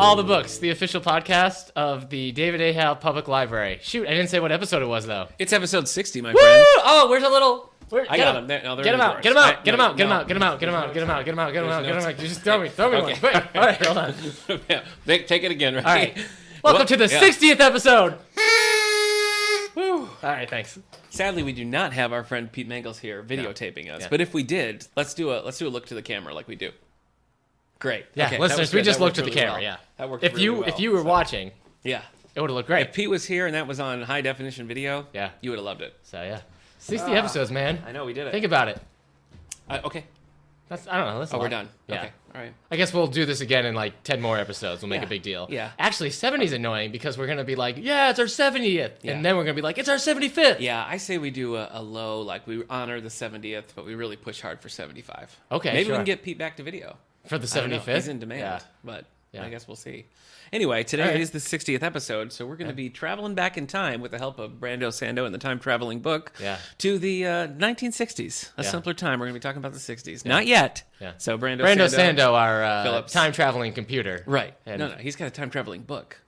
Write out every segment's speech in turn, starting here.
All the Books, the official podcast of the David A. Howe Public Library. Shoot, I didn't say what episode it was, though. It's episode 60, my Woo! friends. Oh, where's a little... I got them. No, Get them out. Get them out. Get them out. Get them out. Get them out. Get them out. Get them out. Get them out. Get them out. Get them out. You just throw me one. Quick. All right, hold on. Take it again, right? All right. Welcome to the 60th episode. Woo. All right, thanks. Sadly, we do not have our friend Pete Mangels here videotaping us. Yeah. But if we did, let's do a look to the camera like we do. Great. Yeah, okay, listeners, we just looked at the camera. Well. Yeah, that worked. If you were watching, yeah, it would have looked great. If Pete was here and that was on high definition video, yeah, you would have loved it. So yeah, 60 episodes, man. I know we did it. Think about it. Okay. I don't know. That's we're done. Yeah. Okay. All right. I guess we'll do this again in like 10 more episodes. We'll make a big deal. Yeah. Actually, 70 is annoying because we're gonna be like, yeah, it's our 70th, and then we're gonna be like, it's our 75th. Yeah, I say we do a low, like we honor the 70th, but we really push hard for 75. Okay. Maybe sure. we can get Pete back to video. For the 75th? He's in demand, yeah. but I guess we'll see. Anyway, today right. is the 60th episode, so we're going to be traveling back in time with the help of Brando Sando and the Time Traveling Book to the 1960s. A simpler time. We're going to be talking about the 60s. Yeah. Not yet. Yeah. So Brando Sando, our time traveling computer. Right. No, he's got a time traveling book.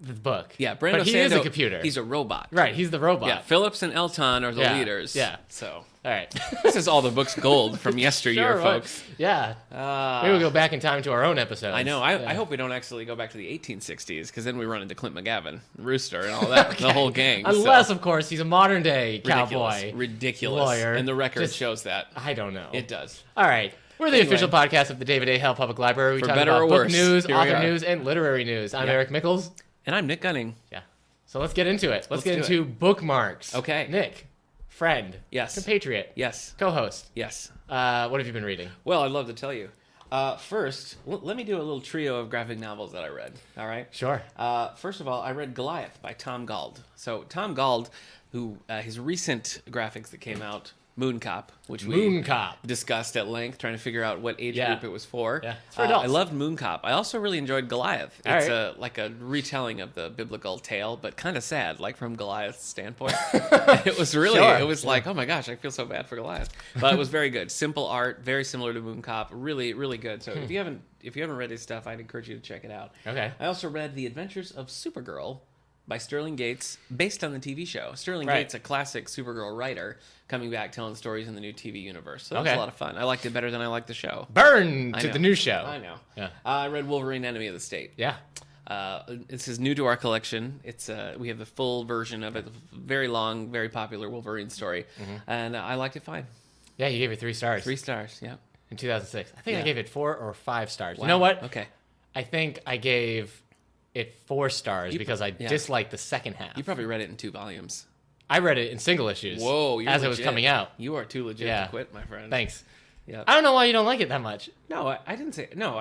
The book. Yeah, Brando but he Sando is a computer. He's a robot. Right, he's the robot. Yeah, Phillips and Elton are the leaders. Yeah. So, all right. This is all the books gold from yesteryear, folks. Yeah. Maybe we'll go back in time to our own episodes. I know. I hope we don't actually go back to the 1860s, because then we run into Clint McGavin, Rooster, and all that, the whole gang. Unless, of course, he's a modern day cowboy. Ridiculous. Lawyer. And the record shows that. I don't know. It does. All right. We're the official podcast of the David A. Howe Public Library. We talk better about or book worse. news, author news, and literary news. I'm Eric Mickles. And I'm Nick Gunning. Yeah. So let's get into it. Let's get into bookmarks. Okay. Nick, friend. Yes. Compatriot. Yes. Co-host. Yes. What have you been reading? Well, I'd love to tell you. First, let me do a little trio of graphic novels that I read. All right? Sure. First of all, I read Goliath by Tom Gauld. So Tom Gauld, who his recent graphics that came out, Moon Cop, which we discussed at length, trying to figure out what age group it was for. Yeah, it's for adults. I loved Moon Cop. I also really enjoyed Goliath. It's like a retelling of the biblical tale, but kind of sad, like from Goliath's standpoint. It was really, it was like, oh my gosh, I feel so bad for Goliath. But it was very good. Simple art, very similar to Moon Cop. Really, really good. So if you haven't read his stuff, I'd encourage you to check it out. Okay. I also read The Adventures of Supergirl by Sterling Gates, based on the TV show. Sterling Gates, a classic Supergirl writer, coming back telling stories in the new TV universe. So that was a lot of fun. I liked it better than I liked the show. Burn to the new show. I know. Yeah. I read Wolverine: Enemy of the State. Yeah. This is new to our collection. It's we have the full version of it, very long, very popular Wolverine story, and I liked it fine. Yeah, you gave it 3 stars. 3 stars. Yeah. In 2006, I think I gave it 4 or 5 stars. Wow. You know what? Okay. I think I gave it 4 stars because I disliked the second half. You probably read it in 2 volumes. I read it in single issues. Whoa, as legit. It was coming out. You are too legit to quit, my friend. Thanks. Yeah. I don't know why you don't like it that much. No, I didn't say no.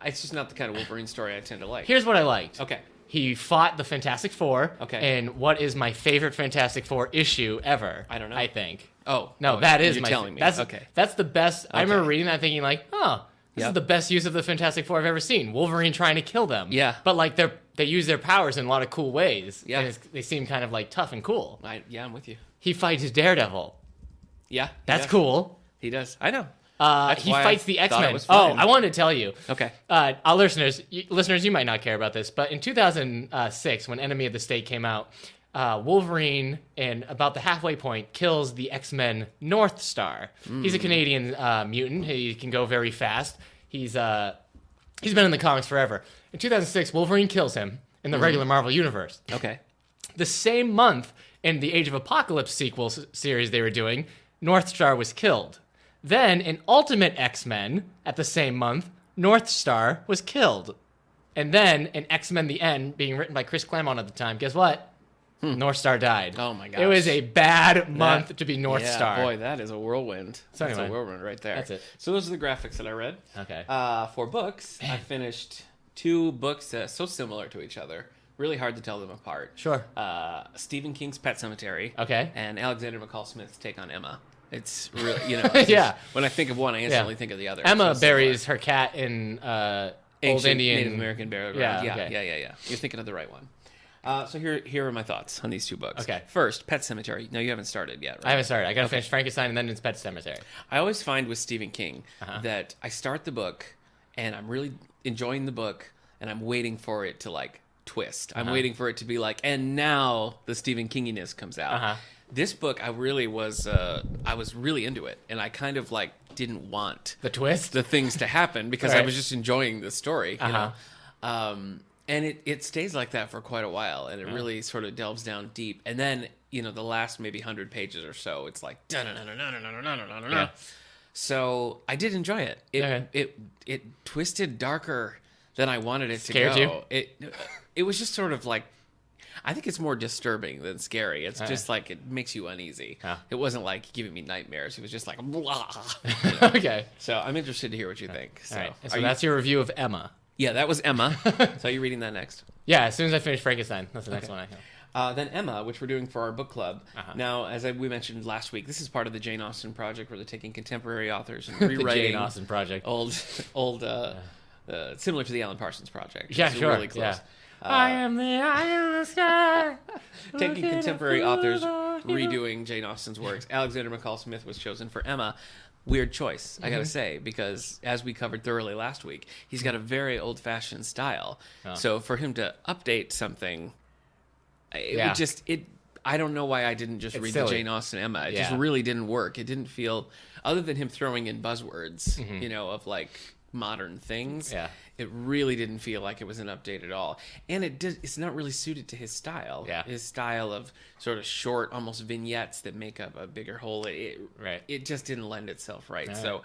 It's just not the kind of Wolverine story I tend to like. Here's what I liked. Okay. He fought the Fantastic Four. Okay. And what is my favorite Fantastic Four issue ever? I don't know. I think. Oh. No, that is you're telling me. That's okay. That's the best. I remember reading that thinking like, oh, this is the best use of the Fantastic Four I've ever seen. Wolverine trying to kill them. Yeah. But like they use their powers in a lot of cool ways. Yeah. And they seem kind of like tough and cool. I'm with you. He fights Daredevil. Yeah. That's cool. He does. I know. He fights the X-Men. Oh, I wanted to tell you. Okay. Our listeners, you might not care about this, but in 2006, when Enemy of the State came out, Wolverine, and about the halfway point, kills the X-Men North Star. He's a Canadian mutant. He can go very fast. He's been in the comics forever. In 2006, Wolverine kills him in the regular Marvel universe. Okay. The same month, in the Age of Apocalypse sequel series they were doing, North Star was killed. Then, in Ultimate X-Men, at the same month, North Star was killed. And then, in X-Men The End, being written by Chris Claremont at the time, guess what? North Star died. Oh my gosh. It was a bad month to be North Star. Boy, that is a whirlwind. So That's anyway, a whirlwind right there. That's it. So those are the graphics that I read. Okay. For books, I finished 2 books so similar to each other. Really hard to tell them apart. Sure. Stephen King's Pet Sematary. Okay. And Alexander McCall Smith's Take on Emma. It's really, it's yeah. When I think of one, I instantly think of the other. Emma buries her cat in old Indian Native American burial ground. Yeah. You're thinking of the right one. So here are my thoughts on these 2 books. Okay. First, Pet Sematary. No, you haven't started yet, right? I haven't started. I got to finish Frankenstein and then it's Pet Sematary. I always find with Stephen King that I start the book and I'm really enjoying the book, and I'm waiting for it to like twist. I'm waiting for it to be like, and now the Stephen Kinginess comes out. This book, I was really into it, and I kind of like didn't want the twist, the things to happen because I was just enjoying the story, you know. And it stays like that for quite a while, and it really sort of delves down deep. And then, you know, the last maybe 100 pages or so, it's like yeah. So I did enjoy it. It twisted darker than I wanted it to go. Scared you? It was just sort of like, I think it's more disturbing than scary. It's just like it makes you uneasy. It wasn't like giving me nightmares. It was just like blah. You know? Okay. So I'm interested to hear what you think. So, all right. So that's your review of Emma. Yeah, that was Emma. So are you reading that next? Yeah, as soon as I finish Frankenstein, that's the next one I have. Then Emma, which we're doing for our book club. Now, as we mentioned last week, this is part of the Jane Austen project, where they're taking contemporary authors and rewriting the Jane Austen project. old, similar to the Alan Parsons project. Yeah, sure. Really close. Yeah. I am the eye in the sky. Taking contemporary authors, redoing Jane Austen's works. Alexander McCall Smith was chosen for Emma. Weird choice, I gotta say, because as we covered thoroughly last week, he's got a very old-fashioned style. So for him to update something, I don't know why I didn't just read the Jane Austen Emma. It just really didn't work. It didn't feel, other than him throwing in buzzwords, you know, of like modern things. It really didn't feel like it was an update at all. And it's not really suited to his style. His style of sort of short, almost vignettes that make up a bigger whole. It just didn't lend itself right. So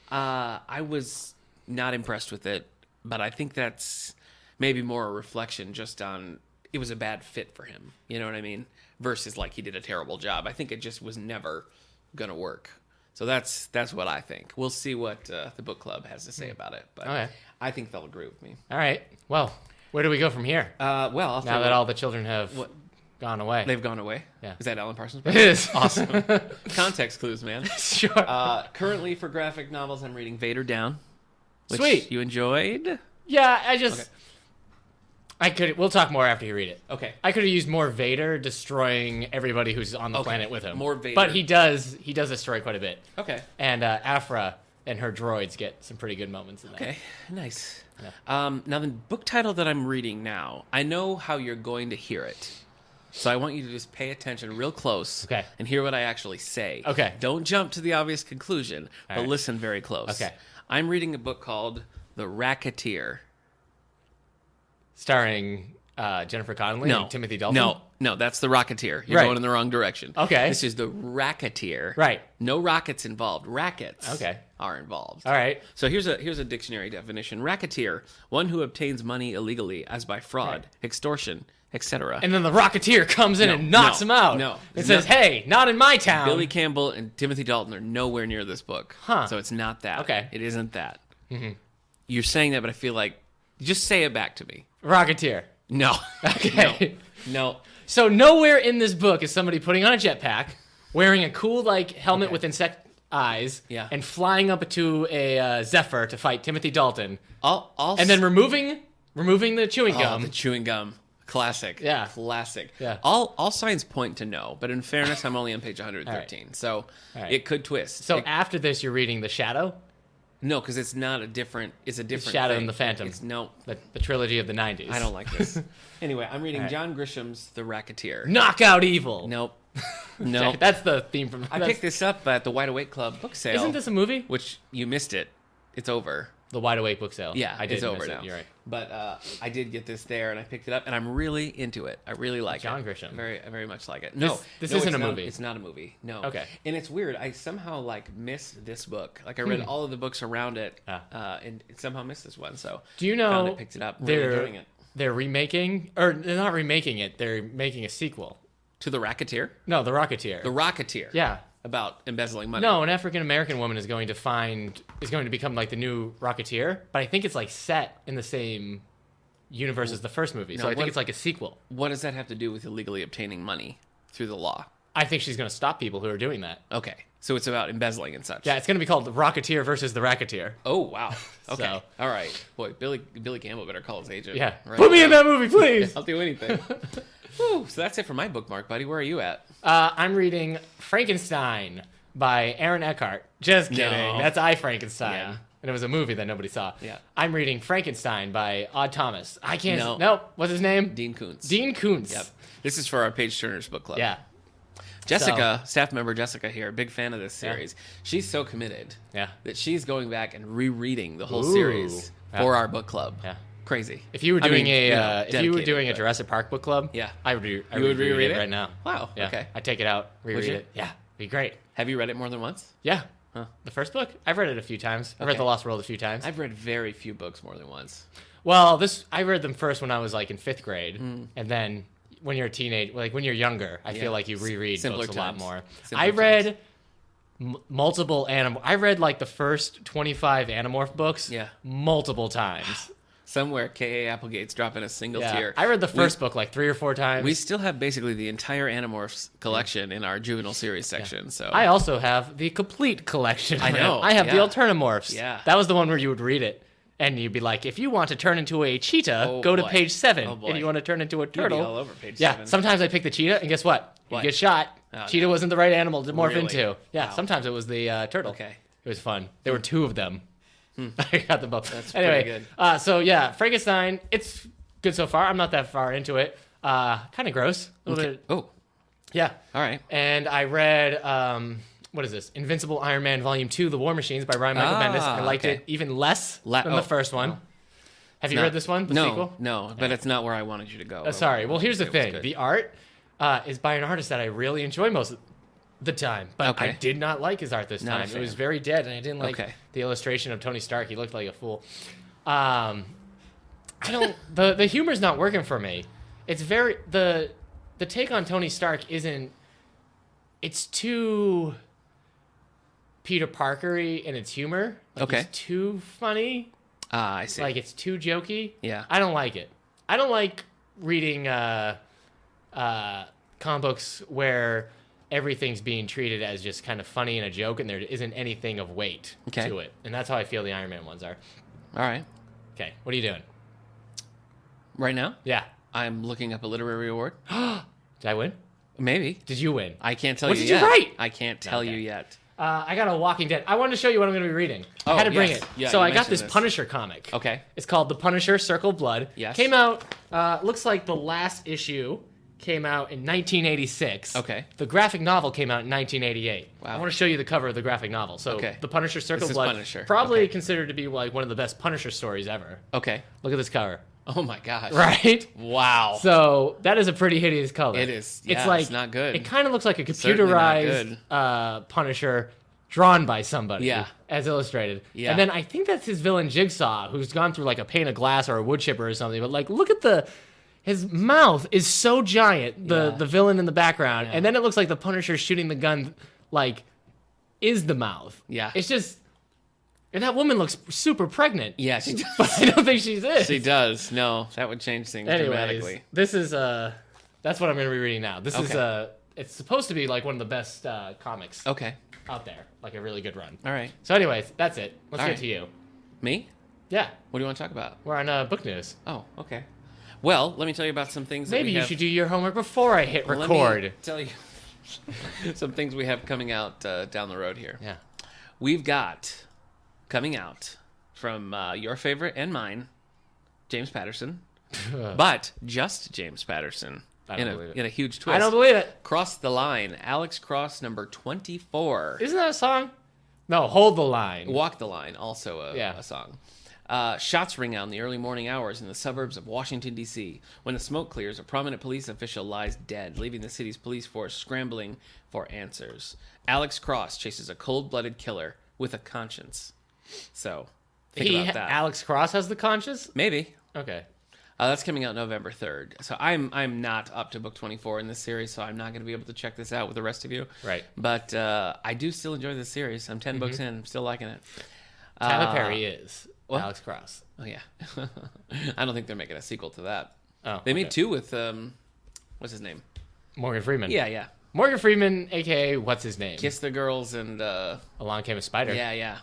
I was not impressed with it, but I think that's maybe more a reflection just on it was a bad fit for him. You know what I mean? Versus like he did a terrible job. I think it just was never going to work. So that's what I think. We'll see what the book club has to say about it. But I think they'll agree with me. All right. Well, where do we go from here? Now that all the children have gone away. They've gone away? Yeah. Is that Alan Parsons? It is. Awesome. Context clues, man. Sure. Currently, for graphic novels, I'm reading Vader Down. Which Sweet. You enjoyed? Yeah, we'll talk more after you read it. Okay. I could have used more Vader destroying everybody who's on the planet with him. More Vader. But he does destroy quite a bit. Okay. And Afra and her droids get some pretty good moments in that. Okay, nice. Yeah. Now, the book title that I'm reading now, I know how you're going to hear it. So I want you to just pay attention real close and hear what I actually say. Okay. Don't jump to the obvious conclusion, but listen very close. Okay. I'm reading a book called The Racketeer. Starring Jennifer Connelly and Timothy Dalton? No, that's The Rocketeer. You're going in the wrong direction. Okay. This is The Racketeer. Right. No rockets involved. Rackets are involved. All right. So here's a dictionary definition. Racketeer, one who obtains money illegally as by fraud, extortion, etc. And then the Rocketeer comes in and knocks him out. No. It says, hey, not in my town. Billy Campbell and Timothy Dalton are nowhere near this book. So it's not that. Okay. It isn't that. Mm-hmm. You're saying that, but I feel like, just say it back to me. Rocketeer. No. Okay. No. So nowhere in this book is somebody putting on a jetpack, wearing a cool helmet with insect eyes, and flying up to a Zephyr to fight Timothy Dalton. And then removing the chewing gum. The chewing gum. Classic. Yeah. Classic. Yeah. All signs point to no, but in fairness, I'm only on page 113, so it could twist. So after this, you're reading The Shadow? No, because it's not a different. It's a different. Shadow thing. and the Phantom. It's the trilogy of the 90s. I don't like this. Anyway, I'm reading John Grisham's The Racketeer. Knock out evil. Nope. No. That's the theme from. I picked this up at the Wide Awake Club book sale. Isn't this a movie? Which you missed it. It's over. The Wide Awake book sale. Yeah, I did it's over now. You're right. But I did get this there, and I picked it up, and I'm really into it. I really like John Grisham. I very much like it. This isn't a movie. It's not a movie. No. Okay. And it's weird. I somehow missed this book. I read all of the books around it, and somehow missed this one. So do you know? Found it, picked it up. Really enjoying it. They're remaking, or they're not remaking it. They're making a sequel to The Racketeer. No, The Rocketeer. The Rocketeer. Yeah. About embezzling money. No, an African American woman is going to become like the new Rocketeer, but I think it's like set in the same universe as the first movie. So I think it's like a sequel. What does that have to do with illegally obtaining money through the law? I think she's going to stop people who are doing that. Okay. So it's about embezzling and such. Yeah, it's going to be called The Rocketeer versus the Racketeer. Oh, wow. Okay. All right. Boy, Billy Campbell better call his agent. Yeah. Right Put me in that movie, please. I'll do anything. Whew, so that's it for my bookmark, buddy. Where are you at? I'm reading Frankenstein by Aaron Eckhart. Just kidding. No. That's I, Frankenstein. And it was a movie that nobody saw. Yeah. I'm reading Frankenstein by Odd Thomas. I can't... No. Nope. What's his name? Dean Koontz. Dean Koontz. Yep. This is for our Page Turners book club. Yeah. Jessica, staff member Jessica here, big fan of this series. She's so committed that she's going back and rereading the whole series for our book club. Yeah. Crazy. If you were doing a Jurassic Park book club, I would reread it right now. Wow. Yeah. Okay. I'd take it out, reread it. Yeah. Be great. Have you read it more than once? Yeah. Huh. The first book? I've read it a few times. I've read The Lost World a few times. I've read very few books more than once. Well, I read them first when I was like in 5th grade, and then when you're a teenager, like when you're younger, I feel like you reread books a lot more. I read multiple I read like the first 25 Animorph books multiple times. Somewhere K.A. Applegate's dropping a single tear. I read the first book like 3 or 4 times. We still have basically the entire Animorphs collection in our juvenile series section. So I also have the complete collection. I know. I have the Alternamorphs. Yeah. That was the one where you would read it. And you'd be like, if you want to turn into a cheetah, go to page 7. And you want to turn into a turtle. You'd be all over page 7. Yeah, sometimes I pick the cheetah, and guess what? You get shot. Cheetah wasn't the right animal to morph into. Yeah, sometimes it was the turtle. Okay. It was fun. There were 2 of them. I got them both. That's anyway, pretty good. So yeah, Frankenstein, it's good so far. I'm not that far into it. Kind of gross. A little bit. Oh. Yeah. All right. And I read... what is this? Invincible Iron Man Volume 2, The War Machines by Ryan Michael Bendis. I liked it even less than the first one. Have you read this one, the sequel? No, but it's not where I wanted you to go. Sorry. Well, here's the thing. The art is by an artist that I really enjoy most of the time, but I did not like his art this time. It was very dead, and I didn't like the illustration of Tony Stark. He looked like a fool. I don't... The humor's not working for me. It's very... The take on Tony Stark isn't... It's too... Peter Parker-y in its humor. It's too funny. I see. Like, it's too jokey. Yeah. I don't like it. I don't like reading comic books where everything's being treated as just kind of funny and a joke, and there isn't anything of weight to it. And that's how I feel the Iron Man ones are. All right. Okay, what are you doing? Right now? Yeah. I'm looking up a literary award. Did I win? Maybe. Did you win? I can't tell you yet. What did you write? I can't tell you yet. I got a Walking Dead. I wanted to show you what I'm going to be reading. I had to bring it. Yeah, so I got this Punisher comic. Okay. It's called The Punisher Circle of Blood. Yes. Came out, looks like the last issue came out in 1986. Okay. The graphic novel came out in 1988. Wow. I want to show you the cover of the graphic novel. So The Punisher Circle of Blood. Punisher. Probably considered to be like one of the best Punisher stories ever. Okay. Look at this cover. Oh my gosh. Right? Wow. So that is a pretty hideous color. It is. Yeah, it's not good. It kind of looks like a computerized Punisher drawn by somebody as illustrated. Yeah. And then I think that's his villain Jigsaw, who's gone through like a pane of glass or a wood chipper or something. But like, look at his mouth is so giant, the villain in the background. And then it looks like the Punisher shooting the gun like is the mouth. Yeah. It's just... And that woman looks super pregnant. Yeah, she does. But I don't think she's it. She does. No, that would change things dramatically. This is that's what I'm going to be reading now. This is it's supposed to be like one of the best comics out there. Like a really good run. All right. So anyways, that's it. Let's get to you. Me? Yeah. What do you want to talk about? We're on book news. Oh, okay. Well, let me tell you about some things Maybe you should do your homework before I hit record. Let me tell you some things we have coming out down the road here. Yeah. We've got coming out from your favorite and mine, James Patterson, but just James Patterson. I don't believe it. In a huge twist. I don't believe it. Cross the Line, Alex Cross, number 24. Isn't that a song? No, Hold the Line. Walk the Line, also a song. Shots ring out in the early morning hours in the suburbs of Washington, D.C. When the smoke clears, a prominent police official lies dead, leaving the city's police force scrambling for answers. Alex Cross chases a cold-blooded killer with a conscience. So, think about that. Alex Cross has the conscience? Maybe. Okay. That's coming out November 3rd. So I'm not up to book 24 in this series, so I'm not going to be able to check this out with the rest of you. Right. But I do still enjoy this series. I'm 10 books in. I'm still liking it. Tyler Perry is Alex Cross. Oh, yeah. I don't think they're making a sequel to that. Oh, they made 2 with, what's his name? Morgan Freeman. Yeah. Morgan Freeman, a.k.a. what's his name? Kiss the Girls and... Along Came a Spider. Yeah,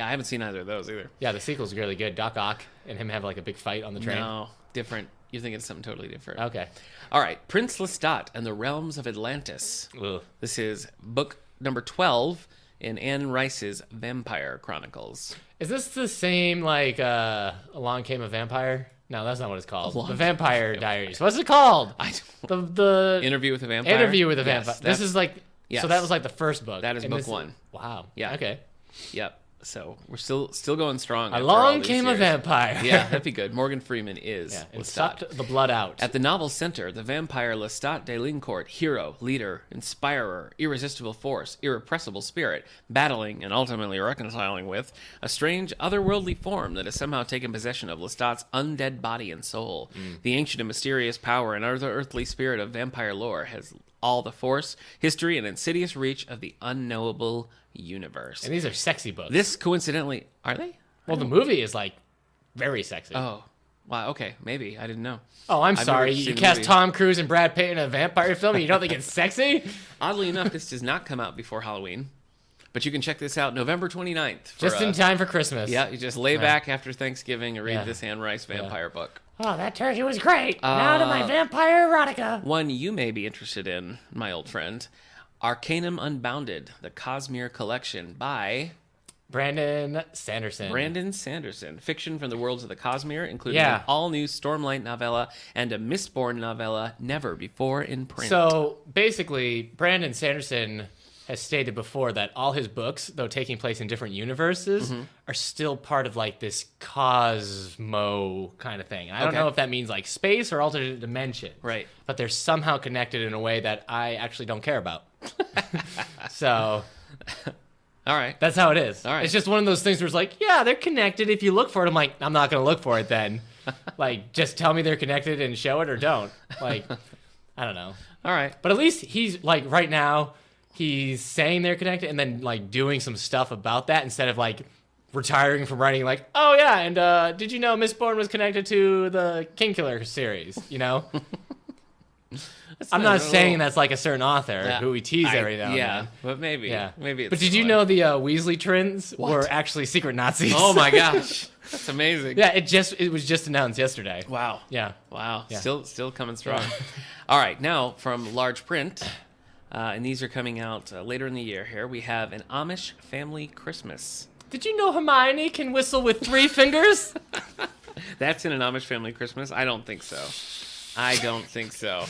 I haven't seen either of those either. Yeah, the sequel's really good. Doc Ock and him have like a big fight on the train. No, different. You're thinking of something totally different. Okay. All right, Prince Lestat and the Realms of Atlantis. Ugh. This is book number 12 in Anne Rice's Vampire Chronicles. Is this the same, like, Along Came a Vampire? No, that's not what it's called. The Vampire Diaries. What's it called? The Interview with a Vampire? Interview with a Vampire. This is like... Yes. So that was like the first book. That is book one. Wow. Yeah. Okay. Yep. So we're still going strong. Along Came a Vampire. Yeah, that'd be good. Morgan Freeman is and Lestat. sucked the blood out. At the novel's center, the vampire Lestat de Lincourt, hero, leader, inspirer, irresistible force, irrepressible spirit, battling and ultimately reconciling with a strange otherworldly form that has somehow taken possession of Lestat's undead body and soul. The ancient and mysterious power and other-earthly spirit of vampire lore has all the force, history, and insidious reach of the unknowable universe. And these are sexy books. This coincidentally, are they? Well, the movie is like very sexy. Oh, wow. Okay, maybe I didn't know. Oh, I'm I've sorry. never seen You the cast movie. Tom Cruise and Brad Pitt in a vampire film, and you don't think it's sexy? Oddly enough, this does not come out before Halloween, but you can check this out November 29th. Just in time for Christmas. Yeah, you just lay back after Thanksgiving and read Yeah. this Anne Rice vampire book. Oh, that turkey was great. Now to my vampire erotica. One you may be interested in, my old friend, Arcanum Unbounded, the Cosmere Collection by Brandon Sanderson. Brandon Sanderson. Fiction from the worlds of the Cosmere, including Yeah. an all-new Stormlight novella and a Mistborn novella never before in print. So basically, Brandon Sanderson has stated before that all his books, though taking place in different universes, are still part of like this cosmo kind of thing. I don't Okay. know if that means like space or alternate dimension. Right. But they're somehow connected in a way that I actually don't care about. So all right. that's how it is. All right. It's just one of those things where it's like, yeah, they're connected. If you look for it, I'm like, I'm not going to look for it then. Like, just tell me they're connected and show it or don't. Like, I don't know. All right. But at least he's like right now, he's saying they're connected and then like doing some stuff about that instead of like retiring from writing like, oh yeah, and did you know Mistborn was connected to the King Killer series? You know? I'm not saying that's like a certain author who we tease every now and then. But maybe. Yeah. Maybe it's But did you know the Weasley twins were actually secret Nazis? Oh my gosh. That's amazing. Yeah, it was just announced yesterday. Wow. Yeah. Wow. Yeah. Still coming strong. All right. Now, from large print, and these are coming out later in the year here, we have an Amish family Christmas. Did you know Hermione can whistle with 3 fingers? That's in an Amish family Christmas? I don't think so. I don't think so.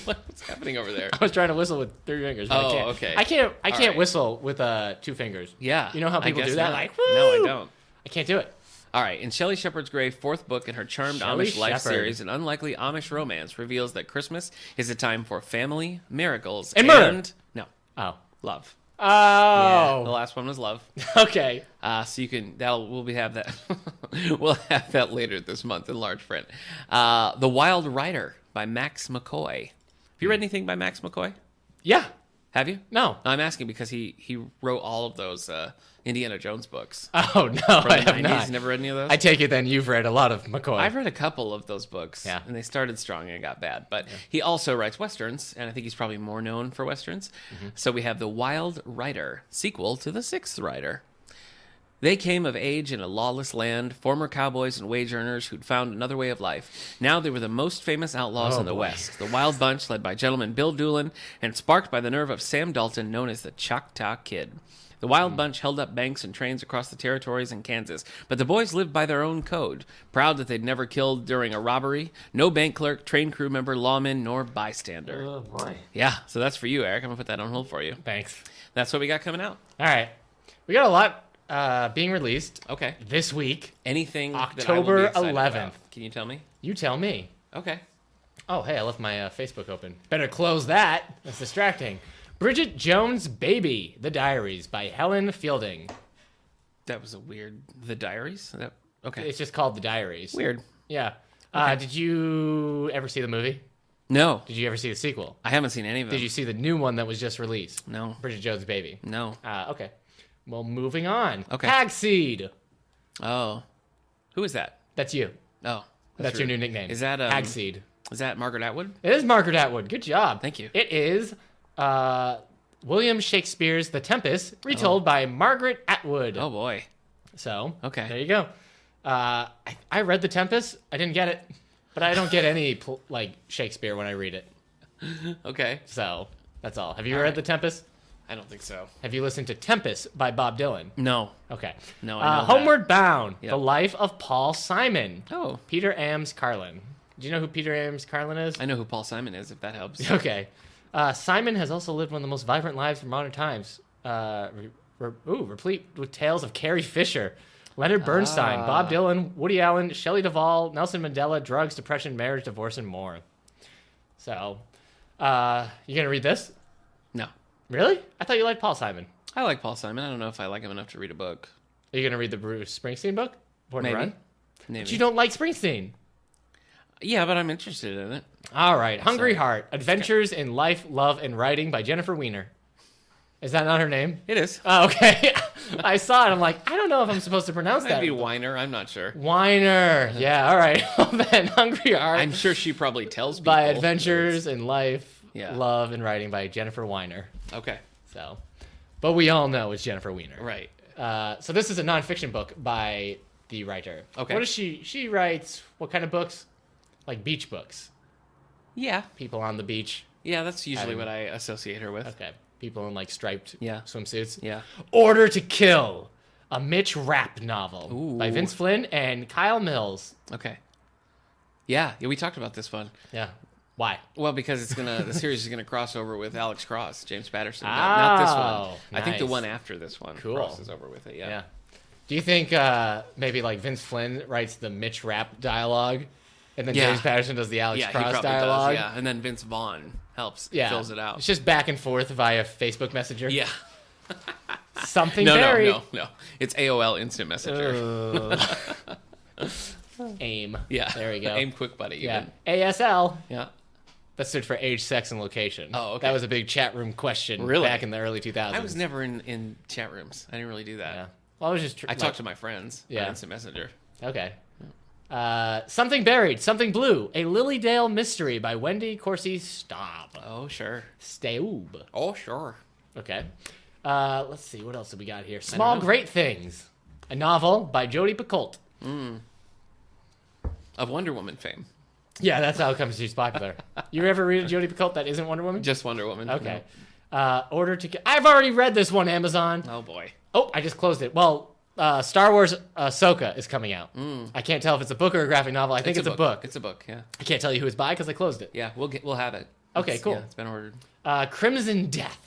What's happening over there? I was trying to whistle with 3 fingers. But I can't. Okay. I can't right. whistle with 2 fingers. Yeah. You know how I people guess do that? not. Like, no, woo! I don't. I can't do it. All right, in Shelley Shepherd's Grave, 4th book in her charmed Shelley Amish life Shepherd. series, an unlikely Amish romance reveals that Christmas is a time for family, miracles, And murder. No, Oh. love. Oh. Yeah, the last one was love. Okay. So you can we'll have that we'll have that later this month in large print. The Wild Rider by Max McCoy. Have you read anything by Max McCoy? Yeah. Have you? No. I'm asking because he wrote all of those Indiana Jones books. Oh, no, From I the have 90s. not. Never read any of those? I take it then you've read a lot of McCoy. I've read a couple of those books, Yeah. and they started strong and got bad. But he also writes westerns, and I think he's probably more known for westerns. So we have The Wild Rider, sequel to The Sixth Rider. They came of age in a lawless land, former cowboys and wage earners who'd found another way of life. Now they were the most famous outlaws in the West. The Wild Bunch, led by gentleman Bill Doolin, and sparked by the nerve of Sam Dalton, known as the Choctaw Kid. The Wild Bunch held up banks and trains across the territories in Kansas, but the boys lived by their own code, proud that they'd never killed during a robbery, no bank clerk, train crew member, lawman, nor bystander. Oh, boy. Yeah, so that's for you, Eric. I'm going to put that on hold for you. Thanks. That's what we got coming out. All right. We got a lot being released Okay. this week. Anything October that I will be excited 11th. about? Can you tell me? You tell me. Okay. Oh, hey, I left my Facebook open. Better close that. That's distracting. Bridget Jones' Baby, The Diaries by Helen Fielding. That was a weird... The Diaries? Okay. It's just called The Diaries. Weird. Yeah. Okay. Did you ever see the movie? No. Did you ever see the sequel? I haven't seen any of them. Did you see the new one that was just released? No. Bridget Jones' Baby. No. Okay. Well, moving on. Okay. Hagseed. Oh. Who is that? That's you. Oh. That's your rude. new nickname. Is that... Hagseed. Is that Margaret Atwood? It is Margaret Atwood. Good job. Thank you. It is William Shakespeare's The Tempest, retold by Margaret Atwood. Oh, boy. So, Okay. there you go. I read The Tempest. I didn't get it, but I don't get any Shakespeare when I read it. Okay. So, that's all. Have you read The Tempest? I don't think so. Have you listened to Tempest by Bob Dylan? No. Okay. No, I know that. Homeward Bound, Yep. The Life of Paul Simon. Oh. Peter Ames Carlin. Do you know who Peter Ames Carlin is? I know who Paul Simon is, if that helps. Okay. Simon has also lived one of the most vibrant lives of modern times. Replete with tales of Carrie Fisher, Leonard Bernstein, Bob Dylan, Woody Allen, Shelley Duvall, Nelson Mandela, drugs, depression, marriage, divorce, and more. So, you gonna read this? No. Really? I thought you liked Paul Simon. I like Paul Simon. I don't know if I like him enough to read a book. Are you gonna read the Bruce Springsteen book? Born to Run? Maybe. But you don't like Springsteen. Yeah, but I'm interested in it. All right. Hungry Heart, Adventures in Life, Love, and Writing by Jennifer Weiner. Is that not her name? It is. Oh, okay. I saw it. I'm like, I don't know if I'm supposed to pronounce that. Maybe Weiner. I'm not sure. Weiner. Yeah, all right. Well, then, Hungry Heart. I'm sure she probably tells people. By Adventures in Life, Yeah. Love, and Writing by Jennifer Weiner. Okay. So, but we all know it's Jennifer Weiner. Right. So this is a nonfiction book by the writer. Okay. What does she? She writes what kind of books? Like beach books. Yeah. People on the beach. Yeah, that's usually what I associate her with. Okay. People in like striped swimsuits. Yeah. Order to Kill, a Mitch Rapp novel by Ooh. Vince Flynn and Kyle Mills. Okay. Yeah, we talked about this one. Yeah. Why? Well, because the series is gonna cross over with Alex Cross, James Patterson. Not this one. I think the nice. one after this one crosses over with it. Yeah. Do you think maybe like Vince Flynn writes the Mitch Rapp dialogue, and then James Patterson does the Alex he Cross probably dialogue? does, yeah, and then Vince Vaughn helps, fills it out. It's just back and forth via Facebook Messenger. Yeah. Something No, buried. no. It's AOL Instant Messenger. AIM. Yeah. There we go. AIM Quick Buddy. Yeah. Even. ASL. Yeah. That stood for age, sex, and location. Oh, okay. That was a big chat room question back in the early 2000s. I was never in chat rooms. I didn't really do that. Yeah. Well, I was just... I talked to my friends on Yeah. Instant Messenger. Okay. Something Buried, Something Blue, a Lilydale Mystery by Wendy Corsi Staub. Oh, sure. Staub. Oh, sure. Okay. Let's see. What else do we got here? Small Great Things, a novel by Jodi Picoult. Of Wonder Woman fame. Yeah, that's how it comes. She's popular. You ever read a Jodi Picoult that isn't Wonder Woman? Just Wonder Woman. Okay. Order to Kill. I've already read this one, Amazon. Oh, boy. Oh, I just closed it. Well, Star Wars Ahsoka is coming out. I can't tell if it's a book or a graphic novel. I think it's a book. It's a book, yeah. I can't tell you who it's by because I closed it. Yeah, we'll have it. Okay, cool. Yeah, it's been ordered. Crimson Death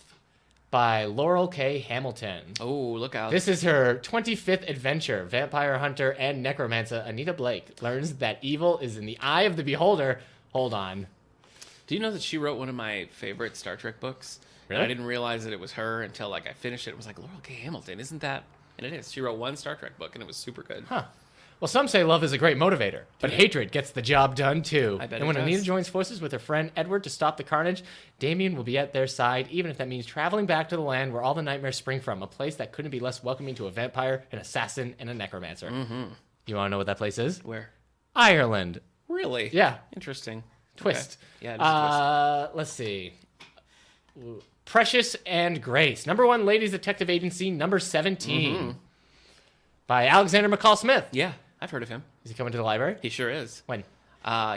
by Laurel K. Hamilton. Oh, look out. This is her 25th adventure. Vampire hunter and necromancer Anita Blake learns that evil is in the eye of the beholder. Hold on. Do you know that she wrote one of my favorite Star Trek books? Really? And I didn't realize that it was her until like I finished it. It was like, Laurel K. Hamilton, isn't that? And it is. She wrote one Star Trek book, and it was super good. Huh. Well, some say love is a great motivator, but hatred gets the job done too. I bet and when it does. Anita joins forces with her friend Edward to stop the carnage, Damien will be at their side, even if that means traveling back to the land where all the nightmares spring from, a place that couldn't be less welcoming to a vampire, an assassin, and a necromancer. Mm-hmm. You want to know what that place is? Where? Ireland. Really? Yeah. Interesting. Twist. Okay. Yeah, it is a twist. Let's see. Precious and Grace. #1 Ladies Detective Agency, number 17. By Alexander McCall Smith. Yeah, I've heard of him. Is he coming to the library? He sure is. When?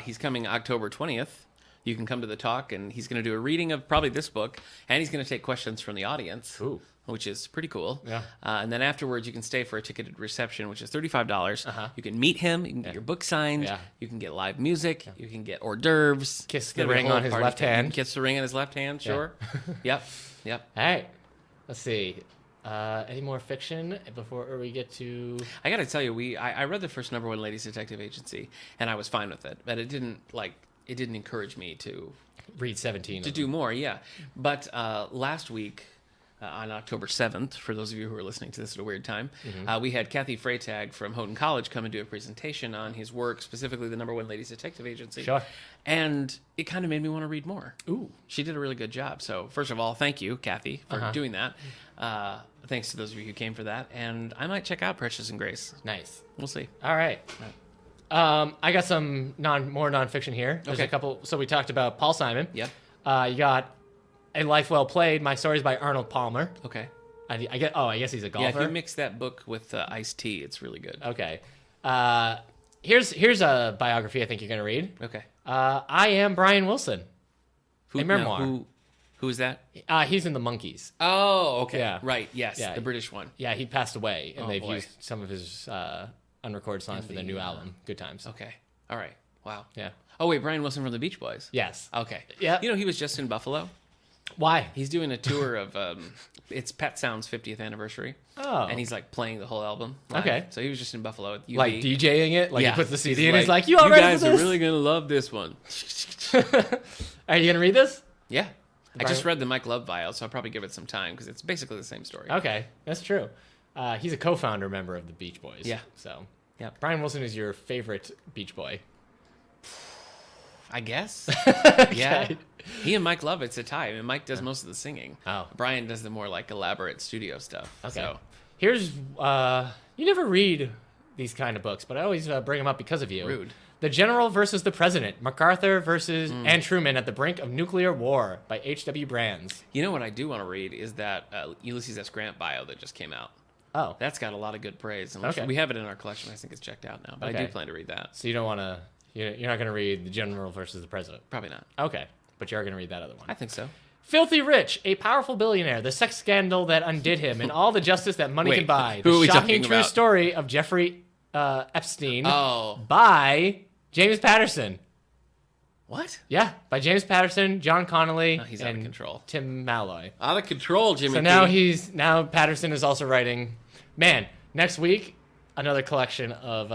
He's coming October 20th. You can come to the talk, and he's going to do a reading of probably this book, and he's going to take questions from the audience, which is pretty cool. Yeah. And then afterwards, you can stay for a ticketed reception, which is $35. You can meet him. You can get your book signed. Yeah. You can get live music. You can get hors d'oeuvres. Kiss It's the gonna be a ring whole on his party left thing. hand. Kiss the ring on his left hand, sure. Yep. All right. Let's see. Any more fiction before we get to... I got to tell you, I read the first #1 Ladies Detective Agency, and I was fine with it, but it didn't encourage me to Read 17. to do more, yeah. But last week, on October 7th, for those of you who are listening to this at a weird time, we had Kathy Freytag from Houghton College come and do a presentation on his work, specifically the #1 Ladies Detective Agency. Sure. And it kind of made me want to read more. Ooh. She did a really good job. So, first of all, thank you, Kathy, for doing that. Thanks to those of you who came for that. And I might check out Precious and Grace. Nice. We'll see. All right. I got some more nonfiction here. There's a couple. So we talked about Paul Simon. Yep. You got A Life Well Played. My Stories by Arnold Palmer. Okay. I guess he's a golfer. Yeah, if you mix that book with iced tea, it's really good. Okay. Here's a biography I think you're gonna read. Okay. I Am Brian Wilson. A memoir. Who's that? He's in the Monkees. Oh, okay. Yeah. Right. Yes. Yeah. The British one. Yeah, he passed away, and they've boy. used some of his unrecorded songs for their new album, Good Times. Okay. All right. Wow. Yeah. Oh, wait. Brian Wilson from the Beach Boys. Yes. Okay. Yeah. You know, he was just in Buffalo. Why? He's doing a tour of it's Pet Sound's 50th anniversary. Oh. And he's like playing the whole album live. Okay. So he was just in Buffalo at UB. Like DJing it? Like he puts the CD in and he's like, you all ready guys for are this? really going to love this one. Are you going to read this? Yeah. I just read the Mike Love bio, so I'll probably give it some time because it's basically the same story. Okay. That's true. He's a co-founder member of the Beach Boys. Yeah. So, Yep. Brian Wilson is your favorite Beach Boy. I guess. Yeah. He and Mike Love, it's a tie. I mean, Mike does most of the singing. Oh. Brian does the more like elaborate studio stuff. Okay. So. Here's, you never read these kind of books, but I always bring them up because of you. Rude. The General versus the President, MacArthur versus and Truman at the brink of nuclear war by H.W. Brands. You know what I do want to read is that Ulysses S. Grant bio that just came out. Oh. That's got a lot of good praise. And Okay. we have it in our collection. I think it's checked out now, but I Okay. do plan to read that. So you don't want to, you're not going to read The General versus the President. Probably not. Okay. But you are going to read that other one. I think so. Filthy Rich, a powerful billionaire, the sex scandal that undid him, and all the justice that money Wait, can buy. who The are we shocking talking true about? story of Jeffrey Epstein Oh. by James Patterson. What? Yeah, by James Patterson, John Connolly, Oh, he's out of and control. Tim Malloy. Out of control, Jimmy. So now Patterson is also writing. Man, next week another collection of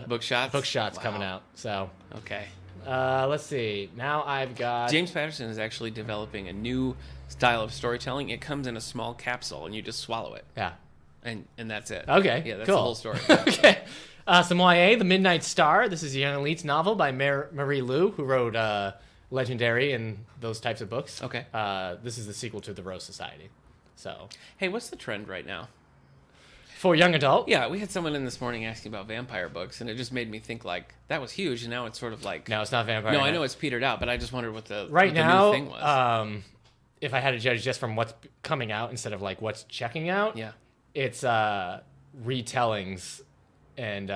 book shots Wow. coming out. So Okay. let's see. Now I've got James Patterson is actually developing a new style of storytelling. It comes in a small capsule, and you just swallow it, yeah. and that's it. Okay, Yeah, that's cool. the whole story. Okay. Some YA, The Midnight Star. This is a young elite's novel by Marie Lu, who wrote Legendary and those types of books. Okay. This is the sequel to The Rose Society. So Hey, what's the trend right now? for young adult, Yeah, we had someone in this morning asking about vampire books, and it just made me think like that was huge, and now it's sort of like no, it's not vampire. No, Night. I know it's petered out, but I just wondered what the Right what the now, new thing was. if I had to judge just from what's coming out instead of like what's checking out, Yeah. it's retellings and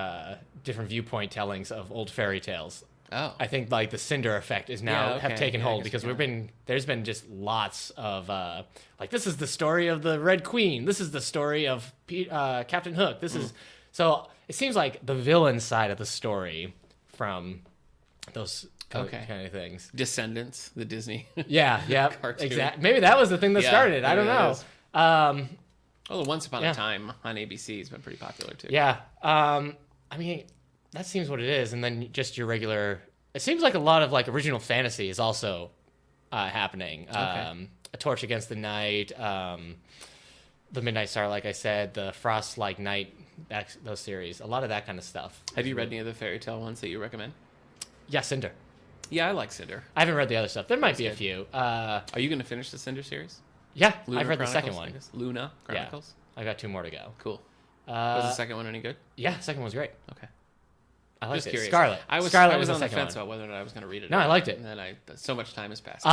different viewpoint tellings of old fairy tales. Oh. I think like the Cinder effect is now Yeah, okay. have taken Yeah, I hold guess because we there's been just lots of like this is the story of the Red Queen. This is the story of Captain Hook. This is so it seems like the villain side of the story from those Okay. kind of things. Descendants, the Disney. Yeah, yeah, Cartoon. exactly. Maybe that was the thing that Yeah, started. I maybe don't that know. is. Oh, the Once Upon Yeah. a Time on ABC has been pretty popular too. Yeah. I mean, that seems what it is, and then just your regular. It seems like a lot of like original fantasy is also happening. Okay. A Torch Against the Night, the Midnight Star, like I said, the Frost Like Night, those series. A lot of that kind of stuff. Have you read any of the fairy tale ones that you recommend? Yeah, Cinder. Yeah, I like Cinder. I haven't read the other stuff. There might be a good. few. Are you going to finish the Cinder series? Yeah, Lunar I've read the second Chronicles, I one. guess? Luna Chronicles? I got 2 more to go. Cool. Was the second one any good? Yeah, second one's great. Okay. I liked Just it. curious. Scarlet. I was Scarlet on the the second fence one. about whether or not I was going to read it. No, or I not, liked it. And then so much time has passed.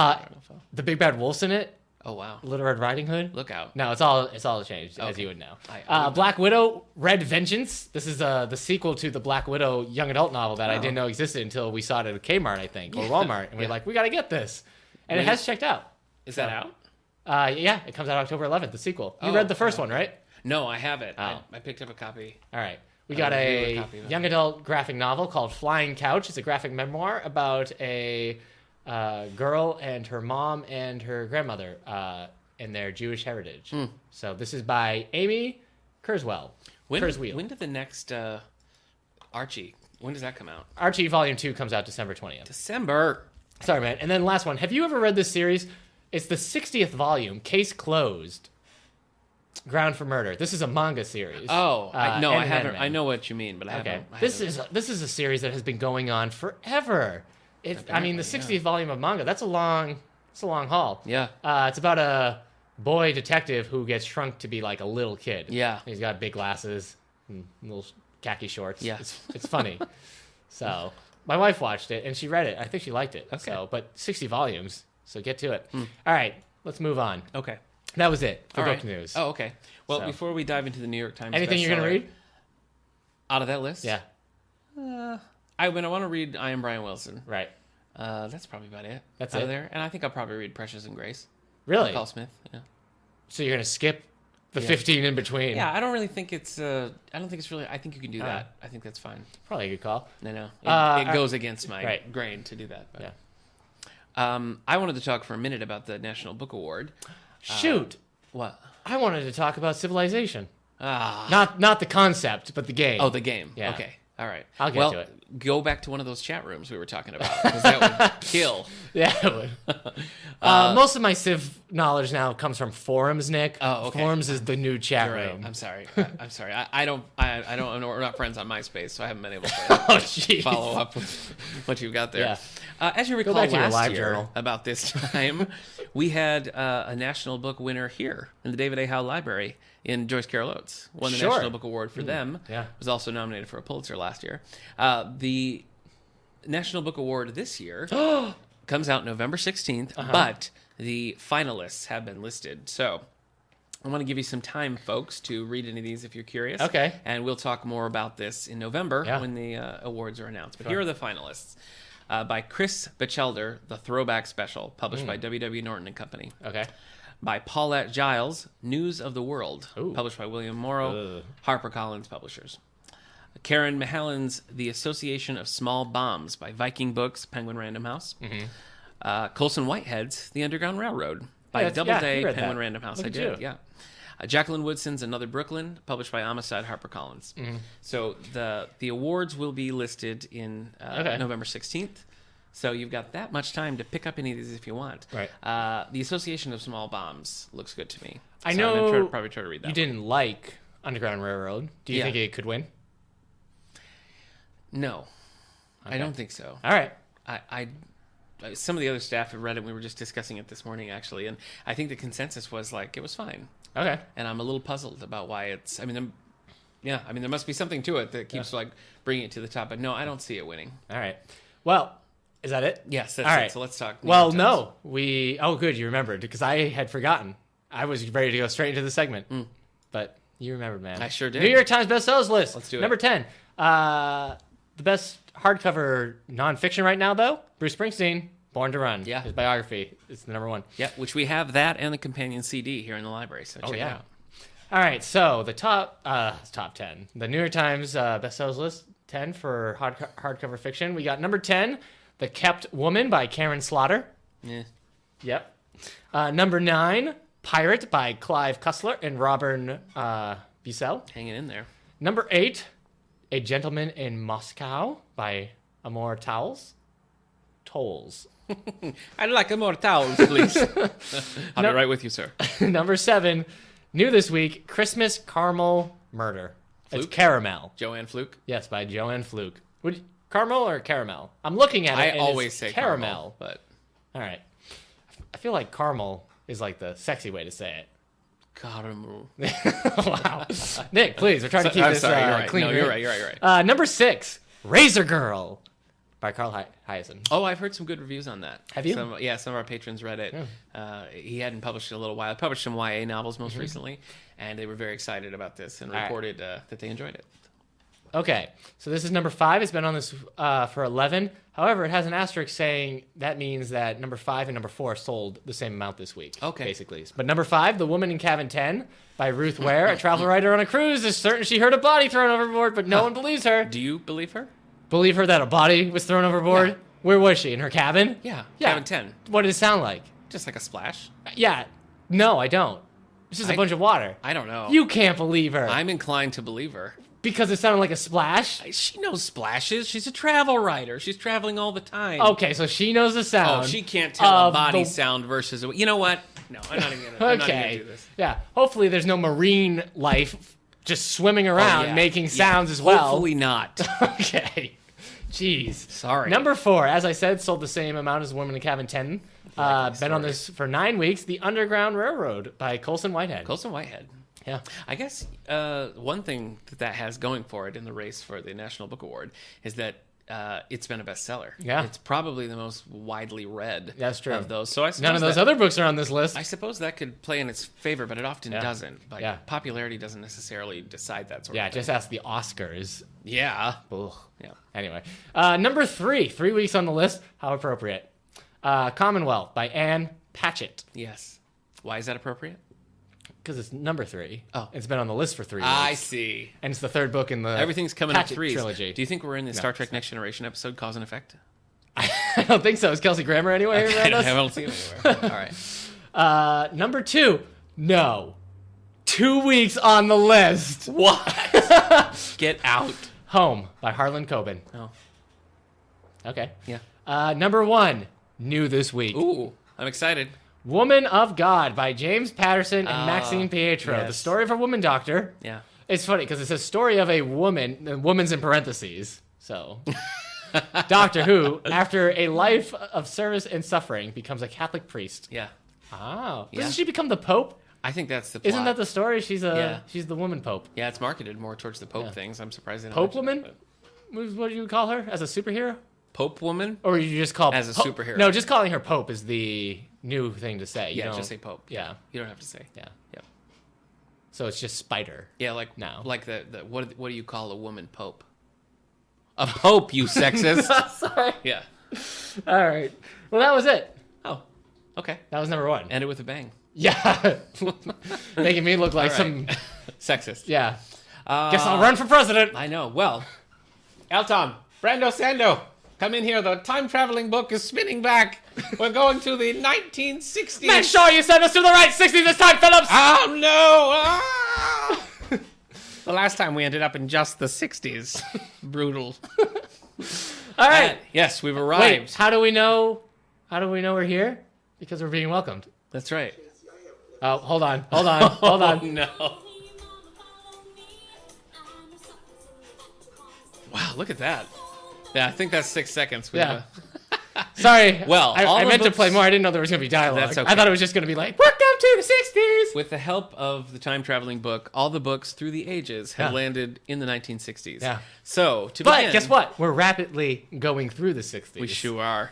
The Big Bad Wolf's in it. Oh wow! Little Red Riding Hood. Look out! No, it's all changed, as Okay. you would know. I would Black Widow, Red Vengeance. This is the sequel to the Black Widow young adult novel that I Oh. didn't know existed until we saw it at Kmart, I think, or Walmart, and we're Yeah. like, we got to get this. And When it has is- checked out. Is that out? Yeah, it comes out October 11th, the sequel. You Oh, read the first oh. one, right? No, I haven't. Oh. I picked up a copy. All right. We I got have a a copy of it. young adult graphic novel called Flying Couch. It's a graphic memoir about a girl and her mom and her grandmother and their Jewish heritage. So this is by Amy Kurzweil. Kurzweil. When did the next Archie? When does that come out? Archie Volume 2 comes out December 20th. December. Sorry, man. And then last one. Have you ever read this series? It's the 60th volume, Case Closed. Ground for Murder. This is a manga series. Oh, no, I and haven't. anime. I know what you mean, but I Okay. haven't. I This haven't- is a series that has been going on forever. I mean, the Apparently, 60th volume of manga. It's a long haul. Yeah. It's about a boy detective who gets shrunk to be like a little kid. Yeah. He's got big glasses and little khaki shorts. Yeah. It's funny. So my wife watched it and she read it. I think she liked it. Okay. So, but 60 volumes. So get to it. All right, let's move on. Okay. That was it for All book right. news. Oh, okay. Well, So. before we dive into the New York Times, Anything you're gonna bestseller- read? out of that list? Yeah. I want to read I Am Brian Wilson. Right. That's probably about it. That's out it? of there, and I think I'll probably read Precious and Grace. Really? Paul Smith. Yeah. So you're gonna skip the 15 in between? Yeah, I don't really think it's. I don't think it's really. I think you can do that. I think that's fine. Probably a good call. No. It goes against my grain to do that. But. Yeah. I wanted to talk for a minute about the National Book Award. Shoot. What? I wanted to talk about Civilization. Ah. Not the concept, but the game. Oh, the game. Yeah. Okay. All right. I'll get to it. Go back to one of those chat rooms we were talking about, because that would kill. Yeah, it would. Most of my Civ knowledge now comes from forums, Nick. Oh, okay. Forums is the new chat Right. room. I'm sorry. I'm sorry. I don't. We're not friends on MySpace, so I haven't been able to follow up with what you've got there. Yeah. As you recall, back to your last live year journal. about this time, we had a National Book winner here in the David A. Howe Library in Joyce Carol Oates. Won the Sure. National Book Award for them. Yeah. Was also nominated for a Pulitzer last year. The National Book Award this year comes out November 16th, but the finalists have been listed. So I want to give you some time, folks, to read any of these if you're curious. Okay. And we'll talk more about this in November Yeah. when the awards are announced. But here are the finalists. By Chris Batchelder, The Throwback Special, published by W.W. Norton and Company. Okay. By Paulette Giles, News of the World, Ooh. published by William Morrow, HarperCollins Publishers. Karen Mahallen's The Association of Small Bombs by Viking Books, Penguin Random House. Colson Whitehead's The Underground Railroad by Doubleday, you read Penguin that. Random House. Look I at did, you. yeah. Jacqueline Woodson's Another Brooklyn, published by Amistad HarperCollins. So the awards will be listed in November 16th. So you've got that much time to pick up any of these if you want. Right. The Association of Small Bombs looks good to me. I So know I'm gonna probably try to read that you one. didn't like Underground Railroad. Do you Yeah. think it could win? No, I don't think so. All right. I some of the other staff have read it. We were just discussing it this morning, actually, and I think the consensus was like it was fine. Okay. And I'm a little puzzled about why it's. I mean, there must be something to it that keeps like bringing it to the top. But no, I don't see it winning. All right. Well, is that it? Yes, that's All it. right. So let's talk. Well, New York Times. no. Oh, good. You remembered because I had forgotten. I was ready to go straight into the segment. But you remembered, man. I sure did. New York Times bestsellers list. Let's do it. Number 10. The best hardcover nonfiction right now, though, Bruce Springsteen, Born to Run. Yeah. His biography is the number one. Yeah, which we have that and the companion CD here in the library. So check it out. All right, so the top 10. The New York Times bestsellers list, 10 for hardcover fiction. We got number 10, The Kept Woman by Karen Slaughter. Yeah. Yep. Number 9, Pirate by Clive Cussler and Robin Bissell. Hanging in there. Number 8, A Gentleman in Moscow by Amor Towles. I'd like more towels, please. I'll be right with you, sir. Number 7, new this week, Christmas Caramel Murder. It's Fluke? Caramel. Joanne Fluke. Yes, by Joanne Fluke. Caramel or caramel? I'm looking at it. I and always it's say caramel. but All right. I feel like caramel is like the sexy way to say it. caramel. Wow. Nick, please, we're trying to keep I'm this sorry, you're right. clean. No, you're right. You're right. Number 6, Razor Girl by Carl Hyacin. Oh, I've heard some good reviews on that. Have you? Some of our patrons read it. He hadn't published in a little while. I published some YA novels most recently, and they were very excited about this and reported that they enjoyed it. Okay, so this is number 5. It's been on this for 11. However, it has an asterisk saying that means that number 5 and number 4 sold the same amount this week. Okay. Basically. But number 5, The Woman in Cabin 10 by Ruth Ware, a travel writer on a cruise, is certain she heard a body thrown overboard, but no one believes her. Do you believe her? Believe her that a body was thrown overboard? Yeah. Where was she? In her cabin? Yeah. Yeah. Cabin 10. What did it sound like? Just like a splash. Yeah. No, I don't. It's just a bunch of water. I don't know. You can't believe her. I'm inclined to believe her. Because it sounded like a splash? She knows splashes. She's a travel writer. She's traveling all the time. Okay, so she knows the sound. Oh, she can't tell a of body the- sound versus a... You know what? No, I'm not even gonna do this. Yeah. Hopefully there's no marine life just swimming around yeah. making sounds as well. Hopefully not. Okay. Jeez. Sorry. Number 4, as I said, sold the same amount as Woman in Cabin 10. Been on this for 9 weeks. The Underground Railroad by Colson Whitehead. Colson Whitehead. Yeah. I guess one thing that has going for it in the race for the National Book Award is that it's been a bestseller. Yeah. It's probably the most widely read That's true. of those. So I suppose None of those other books are on this list. I suppose that could play in its favor, but it often doesn't. Like, Yeah. popularity doesn't necessarily decide that sort Yeah, of thing. just ask the Oscars. Yeah. Ugh. Yeah. Anyway, number 3, 3 weeks on the list. How appropriate. Commonwealth by Anne Patchett. Yes. Why is that appropriate? Because it's number 3. Oh. It's been on the list for 3 weeks. I see. And it's the 3rd book in the Everything's coming up Patchett threes. trilogy. Do you think we're in the Star Trek Next Generation episode Cause and Effect? I don't think so. Is Kelsey Grammer anywhere around us? I don't see him anywhere. All right. Number 2. No. 2 weeks on the list. What? Get out. Home by Harlan Coben. Oh. Okay. Yeah. Number 1. New this week. Ooh, I'm excited. Woman of God by James Patterson and Maxine Pietro. Yes. The story of a woman doctor. Yeah. It's funny because it's a story of a woman, the woman's in parentheses. So, Doctor who, after a life of service and suffering, becomes a Catholic priest. Yeah. Oh. Yeah. Doesn't she become the Pope? I think that's the plot. Isn't that the story? She's the woman Pope. Yeah, it's marketed more towards the Pope things. I'm surprised they don't Pope mention woman? that, What do you call her? As a superhero? Pope woman? Or you just call... As a superhero. No, just calling her Pope is the new thing to say. You Yeah, don't- just say Pope. Yeah. You don't have to say. Yeah. Yep. So it's just Spider. Yeah, like No. like the what do you call a woman Pope? A Pope, you sexist. Sorry. Yeah. All right. Well, that was it. Oh. Okay. That was number 1. Ended with a bang. Yeah. Making me look like All some... right. Sexist. Yeah. Guess I'll run for president. I know. Well, Elton, Brando Sando, come in here. The time traveling book is spinning back. We're going to the 1960s. Make sure you send us to the right 60s this time, Phillips. Oh no! Ah! The last time we ended up in just the 60s. Brutal. All right. Yes, we've Wait, arrived. how do we know we're here? Because we're being welcomed. That's right. Oh, hold on. Hold on. Oh no! Wow, look at that. Yeah, I think that's 6 seconds. We Yeah. have Sorry. Well, all I the meant to books- play more. I didn't know there was going to be dialogue. That's okay. I thought it was just going to be like, welcome to the 60s. With the help of the time traveling book, all the books through the ages have Yeah. landed in the 1960s. Yeah. So, to But begin, guess what? We're rapidly going through the 60s. we sure are.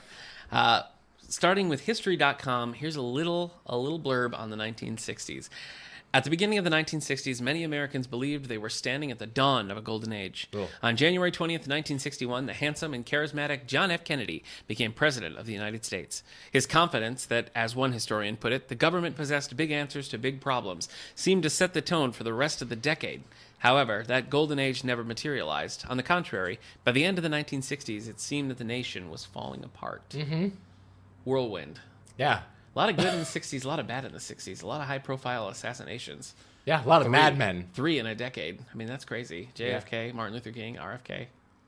Starting with history.com, here's a little blurb on the 1960s. At the beginning of the 1960s, many Americans believed they were standing at the dawn of a golden age. Cool. On January 20th, 1961, the handsome and charismatic John F. Kennedy became president of the United States. His confidence that, as one historian put it, the government possessed big answers to big problems seemed to set the tone for the rest of the decade. However, that golden age never materialized. On the contrary, by the end of the 1960s, it seemed that the nation was falling apart. Mm-hmm. Whirlwind. Yeah. A lot of good in the 60s, a lot of bad in the 60s, a lot of high-profile assassinations. Yeah, a lot of Mad Men. 3 in a decade. I mean, that's crazy. JFK, Martin Luther King, RFK.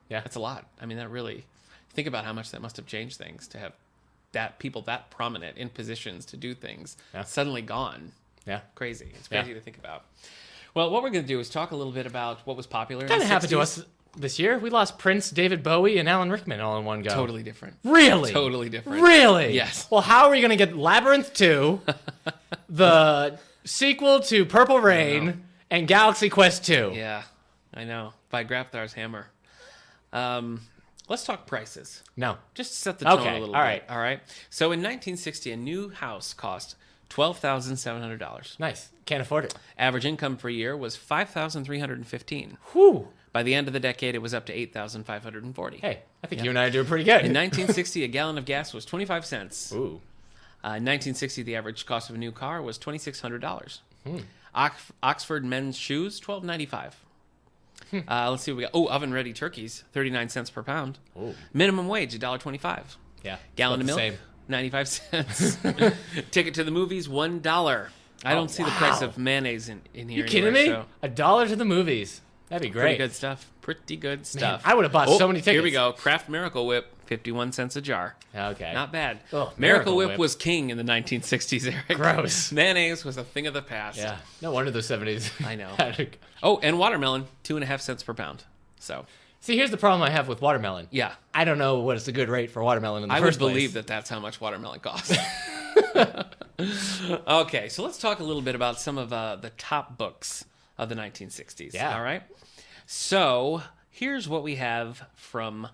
Yeah. That's a lot. I mean, that really... Think about how much that must have changed things to have that people that prominent in positions to do things suddenly gone. Yeah. Crazy. It's crazy to think about. Well, what we're going to do is talk a little bit about what was popular in the Kind of 60s. happened to us this year. We lost Prince, David Bowie, and Alan Rickman all in one go. Totally different. Really? Totally different. Really? Yes. Well, how are we going to get Labyrinth 2, the sequel to Purple Rain, and Galaxy Quest 2? Yeah, I know. By Grapthar's Hammer. Let's talk prices. No. Just to set the tone Okay, a little all bit. right. All right. So in 1960, a new house cost $12,700. Nice. Can't afford it. Average income per year was $5,315. Whew. By the end of the decade, it was up to $8,540. Hey, I think you and I are doing pretty good. In 1960, a gallon of gas was 25 cents. Ooh. In 1960, the average cost of a new car was $2,600. Oxford men's shoes, $12.95. Let's see what we got. Oh, oven-ready turkeys, 39 cents per pound. Ooh. Minimum wage, $1.25. Yeah. Gallon of about the milk, same. 95 cents. Ticket to the movies, $1. I don't see the price wow. of mayonnaise in here. You kidding me? So $1 to the movies. That'd be pretty great. good stuff. Pretty good stuff. I would have bought so many tickets. Here we go. Kraft Miracle Whip, 51 cents a jar. Okay. Not bad. Ugh, Miracle Miracle Whip was king in the 1960s, Eric. Gross. Mayonnaise was a thing of the past. Yeah. No wonder the 70s. I know. had a- Oh, and watermelon, 2.5 cents per pound. So, See, here's the problem I have with watermelon. yeah. I don't know what is a good rate for watermelon in the I first would place. believe that that's how much watermelon costs. Okay, so let's talk a little bit about some of the top books of the 1960s. Yeah. All right. So here's what we have from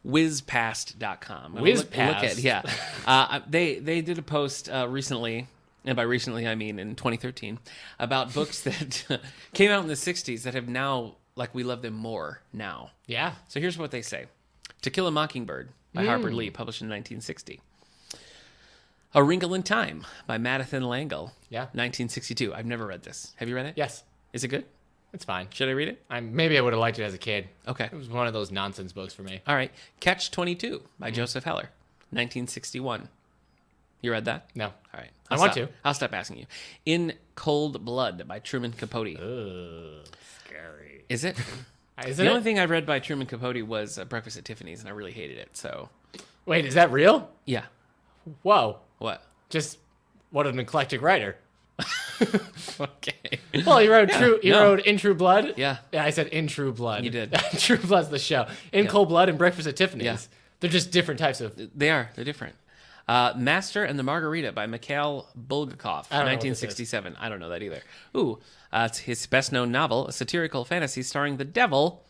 whizpast.com. Whizpast. They did a post recently, and by recently I mean in 2013, about books that came out in the 60s that have now, like, we love them more now. Yeah. So here's what they say. To Kill a Mockingbird by Harper Lee, published in 1960. A Wrinkle in Time by Madison Langle. Yeah. 1962. I've never read this. Have you read it? Yes. Is it good? It's fine. Should I read it? Maybe I would have liked it as a kid. Okay. It was one of those nonsense books for me. All right. Catch 22 by Joseph Heller. 1961. You read that? No. All right. I want to. I'll stop asking you. In Cold Blood by Truman Capote. Ugh, scary. Is it? Isn't The it? only thing I read by Truman Capote was Breakfast at Tiffany's, and I really hated it. So, Wait, is that real? yeah. Whoa. What? Just what an eclectic writer. Okay. Well, he wrote wrote In True Blood. Yeah. Yeah, I said In True Blood. You did. True Blood's the show. In Cold Blood and Breakfast at Tiffany's. Yeah. They're just different types of. They are. They're different. Master and the Margarita by Mikhail Bulgakov, I don't know what this 1967. I don't know that either. Ooh, it's his best-known novel, a satirical fantasy starring the devil.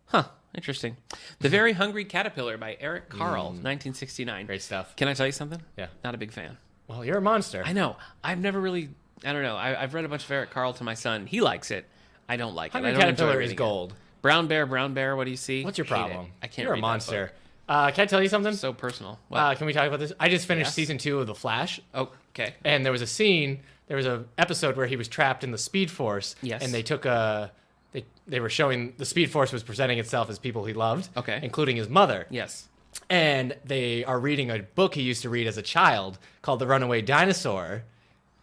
Huh, interesting. The Very Hungry Caterpillar by Eric Carle, 1969. Great stuff. Can I tell you something? Yeah. Not a big fan. Well, you're a monster. I know. I've never really... I don't know. I've read a bunch of Eric Carle to my son. He likes it. I don't like Hungry it. I don't enjoy Caterpillar is reading it. gold. Brown Bear, what do you see? What's your Hate it. problem? I can't You're read a that monster. book. Can I tell you something? So personal. What? Can we talk about this? I just finished Yes. season 2 of The Flash. Oh, okay. And there was a scene, there was an episode where he was trapped in the Speed Force. Yes. And they took they were showing the Speed Force was presenting itself as people he loved. Okay. Including his mother. Yes. And they are reading a book he used to read as a child called The Runaway Dinosaur.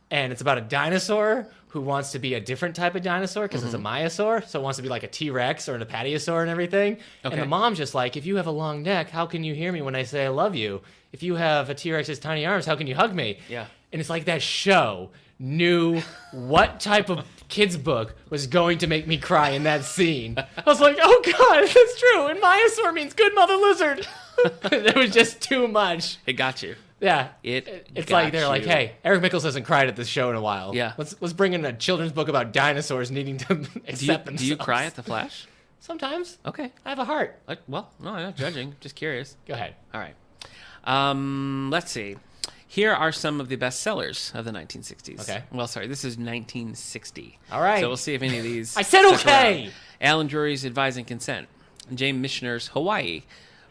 And it's about a dinosaur who wants to be a different type of dinosaur because it's a myosaur. So it wants to be like a T-Rex or an apatiosaur and everything. Okay. And the mom's just like, if you have a long neck, how can you hear me when I say I love you? If you have a T-Rex's tiny arms, how can you hug me? Yeah. And it's like that show knew what type of kid's book was going to make me cry in that scene. I was like, oh God, that's true. And myosaur means good mother lizard. It was just too much. It got you. Yeah, It's like they're like, hey, Eric Mickles hasn't cried at this show in a while. Yeah. let's bring in a children's book about dinosaurs needing to accept themselves. Do you cry at The Flash? Sometimes. Okay. I have a heart. Well, no, I'm not judging. Just curious. Go ahead. All right. Let's see. Here are some of the best sellers of the 1960s. Okay. Well, sorry, this is 1960. All right. So we'll see if any of these. I said stick okay. around. Alan Drury's Advise and Consent. James Michener's Hawaii.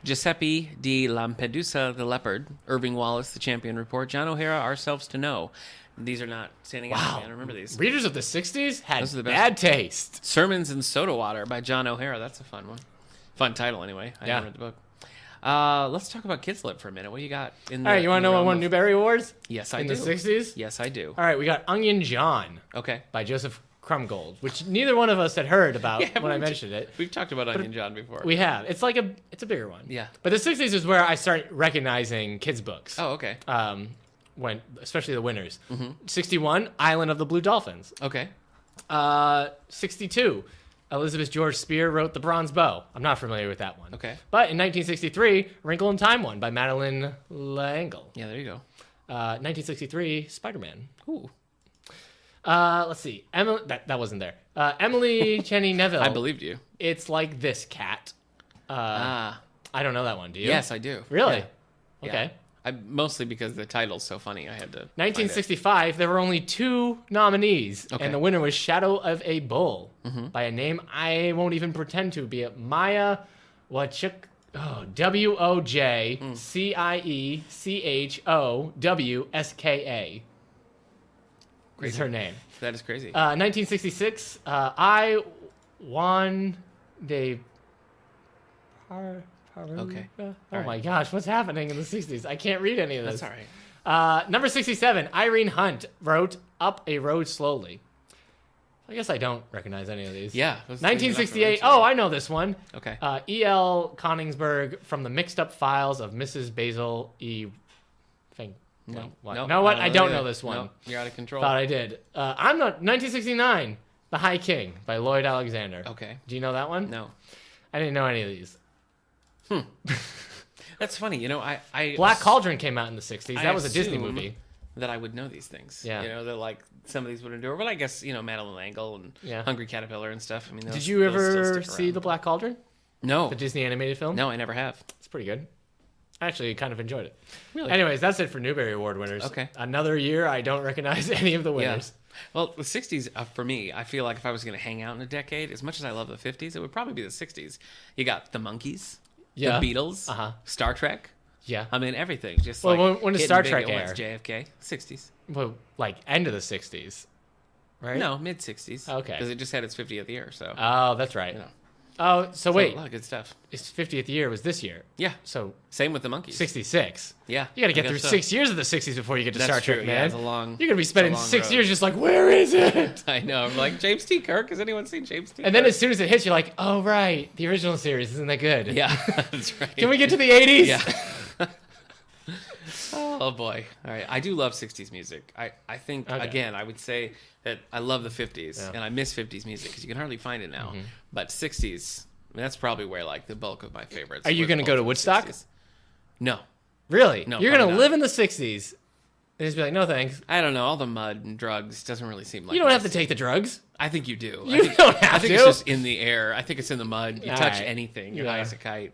Giuseppe di Lampedusa, The Leopard. Irving Wallace, The Champion Report. John O'Hara, Ourselves to Know. These are not standing out. Wow. I don't remember these. Readers of the 60s had Those are the best. bad taste. Sermons in Soda Water by John O'Hara. That's a fun one. Fun title, anyway. I Yeah. haven't read the book. Let's talk about Kids Lip for a minute. What do you got? In the, All right, you want to know what won Newbery Awards? Yes, I in do. the 60s? Yes, I do. All right, we got Onion John Okay. by Joseph Crumgold, which neither one of us had heard about when I we've- mentioned it. We've talked about Onion John before. We have. It's like it's a bigger one. Yeah. But the 60s is where I start recognizing kids' books. Oh, okay. Especially the winners. Mm-hmm. 61, Island of the Blue Dolphins. Okay. 62, Elizabeth George Spear wrote The Bronze Bow. I'm not familiar with that one. Okay. But in 1963, Wrinkle in Time won by Madeleine L'Engle. Yeah, there you go. 1963, Spider-Man. Ooh. Let's see. Emily, that wasn't there. Emily Cheney Neville. I believed you. It's Like This Cat. I don't know that one. Do you? Yes, I do. Really? Yeah. Okay. Mostly because the title's so funny, I had to. 1965, there were only 2 nominees, Okay. and the winner was Shadow of a Bull by a name I won't even pretend to be it. Maya Wojciechowska. Oh, Wojciechowska. Is her name. That is crazy. 1966, I won de. Okay. Oh All my right. gosh, what's happening in the 60s? I can't read any of this. That's all right. Number 67, Irene Hunt wrote Up a Road Slowly. I guess I don't recognize any of these. Yeah. 1968, oh, I know this one. Okay. E.L. Coningsburg from the Mixed Up Files of Mrs. Basil E. Fink. No. What? Nope, No, what? I don't either. know this one. Nope, you're out of control. Thought I did. I'm not. 1969, The High King by Lloyd Alexander. Okay. Do you know that one? No. I didn't know any of these. That's funny. You know, I Black Cauldron came out in the 60s. I That was a Disney assume movie. that I would know these things. Yeah. You know, that like some of these would endure. But I guess, you know, Madeleine L'Engle and Yeah. Hungry Caterpillar and stuff. I mean, those, Did you those still ever stick see around. The Black Cauldron? No. The Disney animated film? No, I never have. It's pretty good. I actually kind of enjoyed it. Really? Anyways, that's it for Newbery Award winners. Okay. Another year, I don't recognize any of the Yeah. winners. Well, the 60s, for me, I feel like if I was going to hang out in a decade, as much as I love the 50s, it would probably be the 60s. You got the Monkees, Yeah. the Beatles, Uh-huh. Star Trek, Yeah. I mean, everything. Just Well, like when did hitting Star big Trek at air? once. JFK, 60s. Well, like end of the 60s, right? No, mid 60s. Okay. Because it just had its 50th year. So, Oh, that's right. you know. Oh, so wait. A lot of good stuff. Its 50th year was this year. Yeah. So Same with the monkeys. 66. Yeah. You got to I get guess through so. 6 years of the 60s before you get to That's Star true. Trek, Yeah, man. it's a long. You're going to be spending it's a long 6 road. years just like, where is it? I know. I'm like, James T. Kirk? Has anyone seen James T. And then as soon as it hits, you're like, oh, right. The original series isn't that good. Yeah, that's right. Can we get to the 80s? Yeah. Oh boy! All right, I do love '60s music. I think Okay. again, I would say that I love the '50s Yeah. and I miss '50s music because you can hardly find it now. But '60s, I mean, that's probably where like the bulk of my favorites. Are you would going to pull go to from the Woodstock? 60s. No, Really? No, You're going to probably not. live in the 60s and just be like, no thanks. I don't know. All the mud and drugs doesn't really seem like. You don't my have to take the drugs. I think you do. You I think, don't have I think to. it's just in the air. I think it's in the mud. You All touch right. anything, you're Yeah. high as a kite.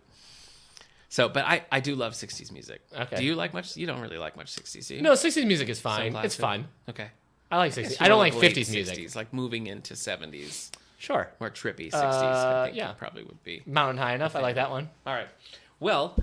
So, but I do love '60s music. Okay. Do you like much? You don't really like much '60s, do you? No, 60s music is Some fine. It's classic? fun. Okay. I like 60s. Yes, I don't more like late 50s music. 60s, like moving into '70s, Sure. more trippy '60s. I think yeah. it probably would be. Mountain High Enough. I like that one. All right. Well,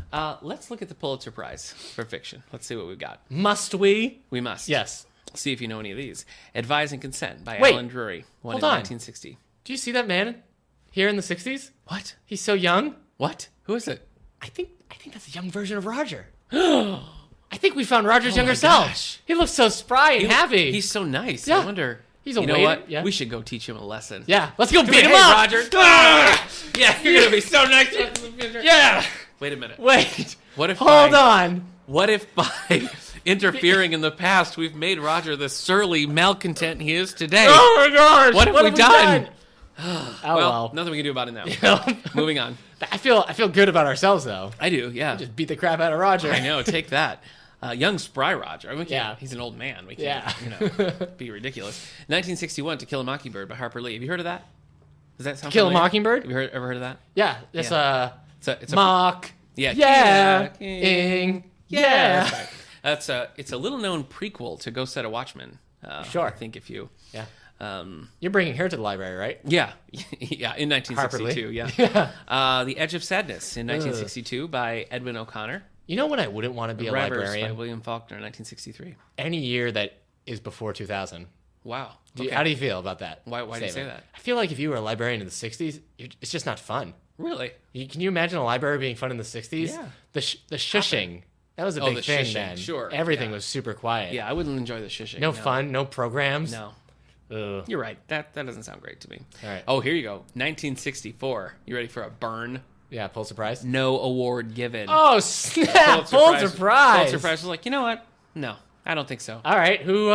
let's look at the Pulitzer Prize for fiction. Let's see what we've got. Must we? We must. Yes. See if you know any of these. Advise and Consent by Wait. Alan Drury. One Hold in on. 1960. Do you see that man here in the 60s? What? He's so young. What? Who is it? I think that's a young version of Roger. I think we found Roger's younger my self. gosh. He looks so spry and happy. He's so nice. Yeah. I wonder. He's a you know waiter. what? Yeah. We should go teach him a lesson. Yeah. Let's go beat him Hey, up. Roger. Ah! Yeah, you're gonna be so nice to us in the future. Yeah. Wait a minute. Wait. What if Hold by- on. What if by interfering in the past we've made Roger the surly malcontent he is today? Oh my gosh. What have we done? Oh well, well. nothing we can do about it now. No. Moving on. I feel good about ourselves though. I do, yeah. Just beat the crap out of Roger. I know, take that. Young spry Roger. I mean, we can't, Yeah. he's an old man. We Yeah. can't, be ridiculous. 1961, To Kill a Mockingbird by Harper Lee. Have you heard of that? Does that sound Kill a familiar? Mockingbird? Have you ever heard of that? Yeah. It's It's a mock. Yeah. Yeah. Yeah. Yeah. That's it's a little known prequel to Go Set a Watchman. Sure. I think if you. Yeah. Um, You're bringing her to the library, right? yeah, yeah, in 1962, yeah. The Edge of Sadness in 1962 by Edwin O'Connor. You know when I wouldn't want to be a Rivers by librarian? William Faulkner, 1963. Any year that is before 2000. Wow. How do you feel about that? Why do you say statement? that? I feel like if you were a librarian in the 60s, it's just not fun. Really? Can you imagine a library being fun in the 60s? Yeah. The shushing. That was a Oh, big the thing shushing, then. sure, Everything yeah. was super quiet. Yeah, I wouldn't enjoy the shushing. No fun, no programs. No. Ugh. You're right. That doesn't sound great to me. All right. Oh, here you go. 1964. You ready for a burn? Yeah, Pulitzer Prize. No award given. Oh, snap! Pulitzer Prize. Pulitzer Prize was like, you know what? No, I don't think so. All right, who